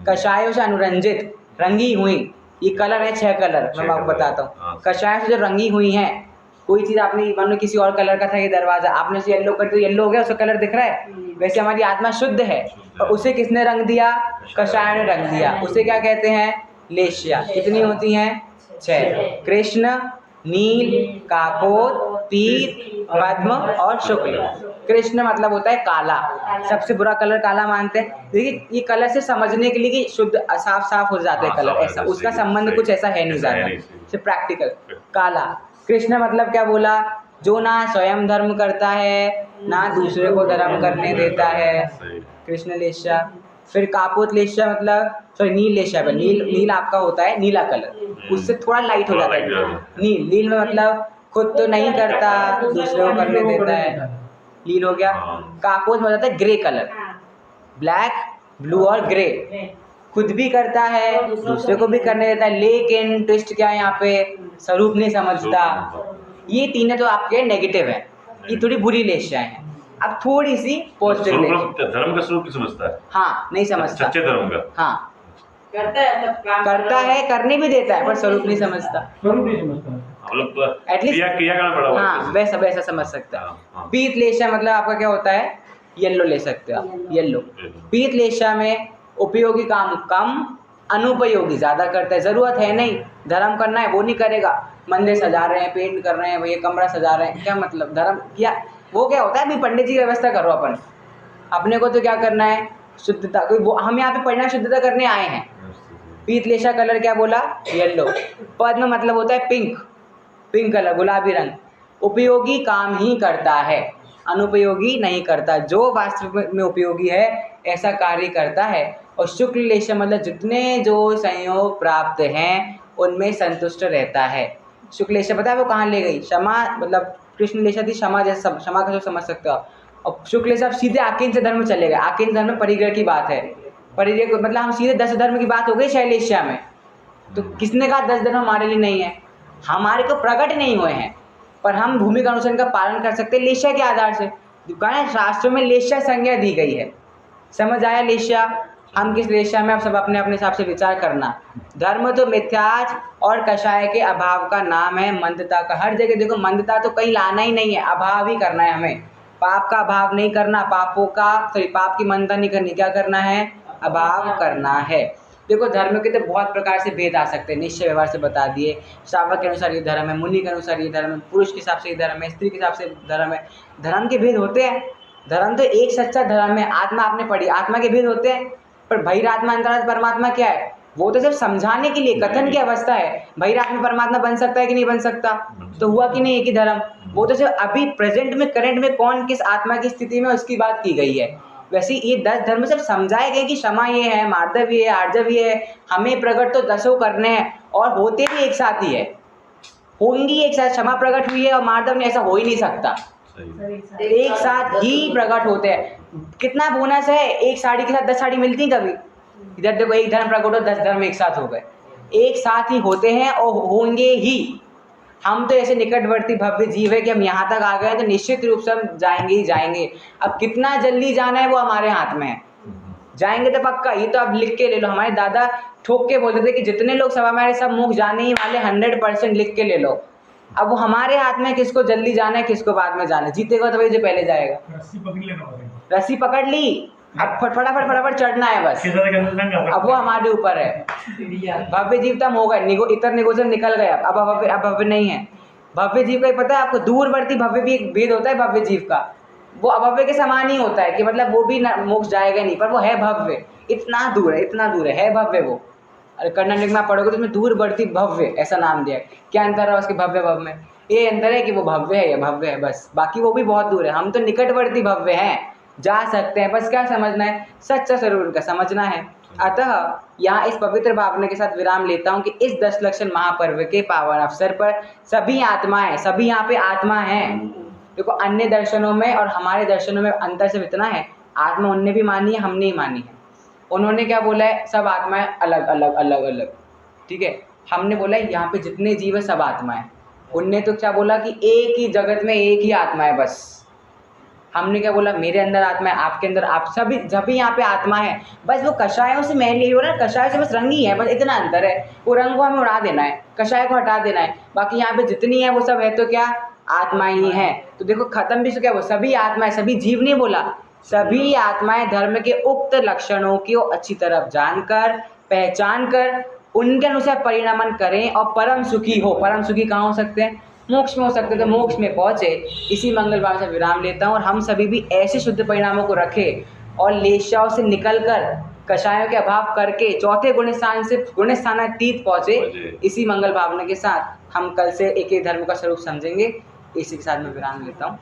कषायों से अनुरंजित, रंगी हुई, ये कलर है 6 कलर, मैं आपको बताता हूँ। कषाय से जो रंगी हुई हैं, कोई चीज आपने मान लो किसी और कलर का था ये दरवाजा, आपने उसे येलो कर दिया, येलो हो गया, उसका कलर दिख रहा है। वैसे हमारी आत्मा शुद्ध है और उसे किसने रंग दिया, कषाय ने रंग दिया, उसे क्या कहते हैं, लेश्या। कितनी होती हैं, 6। कृष्ण, नील, कापोत, पीत, पद्म और शुक्ल। कृष्ण मतलब होता है काला, सबसे बुरा कलर काला मानते हैं। देखिए ये कलर से समझने के लिए कि शुद्ध साफ साफ हो जाते हैं कलर, ऐसा उसका संबंध कुछ ऐसा है नहीं ज्यादा, सिर्फ प्रैक्टिकल काला। कृष्ण मतलब क्या बोला, जो ना स्वयं धर्म करता है ना दूसरे को धर्म करने देता है, कृष्ण लेशा। फिर कापोत लेशा मतलब सॉरी नील लेशा है, नील आपका होता है नीला कलर, उससे थोड़ा लाइट हो जाता है नील में मतलब खुद तो नहीं करता दूसरे को करने देता है, नील हो गया। कापोत में जाता है ग्रे कलर, ब्लैक, ब्लू और ग्रे, खुद भी करता है दूसरे को भी करने देता है, लेकिन ट्विस्ट क्या है यहाँ पे, स्वरूप नहीं समझता। ये तीनों तो आपके नेगेटिव है, ये थोड़ी बुरी लेशाएं हैं। अब थोड़ी सी पॉजिटिव लेशा, धर्म का स्वरूप नहीं समझता है। हाँ नहीं समझता, सच्चे धर्म का हाँ करता है, सब काम करता है, करने भी देता है पर स्वरूप नहीं समझता, स्वरूप नहीं समझता। मतलब एटलीस्ट किया करना पड़ा। हाँ वैसा समझ सकता है। पीत लेशा मतलब आपका क्या होता है, येलो ले सकते हो आप, येलो। पीत लेशा में उपयोगी काम कम, अनुपयोगी ज्यादा करता है, जरूरत है नहीं, धर्म करना है वो नहीं करेगा, मंदिर सजा रहे हैं, पेंट कर रहे हैं, भैया कमरा सजा रहे हैं, क्या मतलब धर्म क्या, वो क्या होता है अभी पंडित जी की व्यवस्था करो अपन, अपने को तो क्या करना है शुद्धता, हम यहाँ पे पढ़ना शुद्धता करने आए हैं। पीत लेशा कलर क्या बोला, येलो। पद्म मतलब होता है पिंक कलर, गुलाबी रंग, उपयोगी काम ही करता है, अनुपयोगी नहीं करता, जो वास्तव में उपयोगी है ऐसा कार्य करता है। और शुक्ल लेशा मतलब जितने जो संयोग प्राप्त हैं उनमें संतुष्ट रहता है। शुक्ल लेशा पता है वो कहाँ ले गई, क्षमा मतलब कृष्ण लेशा थी क्षमा, जैसा क्षमा का जो समझ सकते हो आप। और शुक्ल लेशा सीधे आकिंच धर्म में चले गए, आकिंच धर्म में परिग्रह की बात है, परिग्रह मतलब हम सीधे 10 धर्म की बात हो गई शैलेशा में। तो किसने कहा 10 धर्म हमारे लिए नहीं है, हमारे को प्रकट नहीं हुए हैं, पर हम भूमिका अनुसार का पालन कर सकते हैं लेशा के आधार से। दुकान शास्त्रों में लेशा संज्ञा दी गई है, समझ आया लेशा, हम किस लेशा में, आप सब अपने अपने हिसाब से विचार करना। धर्म तो मिथ्याच और कषाय के अभाव का नाम है, मंदता का। हर जगह देखो मंदता तो कहीं लाना ही नहीं है, अभाव ही करना है हमें, पाप का अभाव नहीं करना, पाप की मंदता नहीं करनी, क्या करना है, अभाव करना है। देखो धर्म के तो बहुत प्रकार से भेद आ सकते हैं, निश्चय व्यवहार से बता दिए, श्रावक के अनुसार ये धर्म है, मुनि के अनुसार ये धर्म है, पुरुष के हिसाब से ये धर्म है, स्त्री के हिसाब से धर्म है, धर्म के भेद होते हैं। धर्म तो एक सच्चा धर्म है, आत्मा आपने पढ़ी, आत्मा के भेद होते हैं, पर बहिरात्मा अंतरात्मा परमात्मा क्या है, वो तो सिर्फ समझाने के लिए कथन की अवस्था है। भाई रात में परमात्मा बन सकता है कि नहीं बन सकता, तो हुआ कि नहीं एक ही धर्म। वो तो सिर्फ अभी प्रेजेंट में करंट में कौन किस आत्मा की स्थिति में उसकी बात की गई है। वैसे ये 10 धर्म सिर्फ समझाए गए कि क्षमा ये है, मार्दव ये है, आर्जव ये है, हमें प्रकट तो 10 करने हैं और होते भी एक साथ ही है, होंगी एक साथ। क्षमा प्रकट हुई है और मार्दव ने, ऐसा हो ही नहीं सकता, सही एक साथ ही प्रकट होते हैं। कितना बोनस है, एक साड़ी के साथ 10 साड़ी मिलती कभी? इधर देखो, एक धर्म प्रकट हो 10 धर्म एक साथ हो गए, एक साथ ही होते हैं और होंगे ही। हम तो ऐसे निकटवर्ती भव्य जीव है कि हम यहाँ तक आ गए हैं तो निश्चित रूप से हम जाएंगे ही जाएंगे। अब कितना जल्दी जाना है वो हमारे हाथ में है, जाएंगे तो पक्का। ये तो अब लिख के ले लो, हमारे दादा ठोक के बोलते थे कि जितने लोग सब हमारे सब मोक्ष जाने ही वाले, 100% लिख के ले लो। अब वो हमारे हाथ में, किसको जल्दी जाना है किसको बाद में जाना है। जीतेगा तो वही जो पहले जाएगा। रस्सी पकड़ लेना पड़ेगा। रस्सी पकड़ ली, अब फटाफट चढ़ना है बस, किसी तरह का नंगा अब वो हमारे ऊपर है। भव्य जीव तम हो गए, इतर निगोचन निकल गए, अब भव्य नहीं है। भव्य जीव का ही पता है आपको, दूरवर्ती भव्य भी एक भेद होता है भव्य जीव का। वो अभव्य के समान ही होता है कि मतलब वो भी मोक्ष जाएगा नहीं, पर वो है भव्य, इतना दूर है भव्य वो। अरे कन्नड़ में आप पढ़ोगे तो उसमें दूरवर्ती भव्य ऐसा नाम दिया है। क्या अंतर है उसके भव्य भव्य में? ये अंतर है कि वो भव्य है, ये भव्य है बस, बाकी वो भी बहुत दूर है। हम तो निकटवर्ती भव्य हैं, जा सकते हैं, बस क्या समझना है, सच्चा स्वरूप उनका समझना है। अतः यहाँ इस पवित्र भावना के साथ विराम लेता हूँ कि इस 10 लक्षण महापर्व के पावन अवसर पर सभी आत्माएं, सभी यहाँ पे आत्मा हैं। देखो अन्य दर्शनों में और हमारे दर्शनों में अंतर सिर्फ इतना है, आत्मा उनने भी मानी है, हमने ही मानी है। उन्होंने क्या बोला है, सब आत्माएं अलग अलग, ठीक है। हमने बोला है यहाँ पे जितने जीव है सब आत्माएं। उनने तो क्या बोला कि एक ही जगत में एक ही आत्मा है बस। हमने क्या बोला, मेरे अंदर आत्मा है, आपके अंदर, आप सभी जब भी यहाँ पे आत्मा है, बस वो कषायों से मैल हो रहा है, कषायों से बस रंगी है, बस इतना अंतर है। वो रंग को हमें उड़ा देना है, कषाय को हटा देना है, बाकी यहाँ पे जितनी है वो सब है तो क्या आत्मा ही है। तो देखो खत्म भी क्या, वो सभी आत्मा है, सभी जीव नहीं बोला, सभी आत्माएं धर्म के उक्त लक्षणों को अच्छी तरह जानकर पहचान कर उनके अनुसार परिणमन करें और परम सुखी हो। परम सुखी कहाँ हो सकते हैं? मोक्ष में हो सकते, तो मोक्ष में पहुँचे। इसी मंगल भाव से विराम लेता हूँ और हम सभी भी ऐसे शुद्ध परिणामों को रखें और लेशाओं से निकलकर कषायों के अभाव करके चौथे गुणस्थानातीत पहुँचे। इसी मंगल भावना के साथ हम कल से एक ही धर्म का स्वरूप समझेंगे। इसी के साथ मैं विराम लेता हूँ।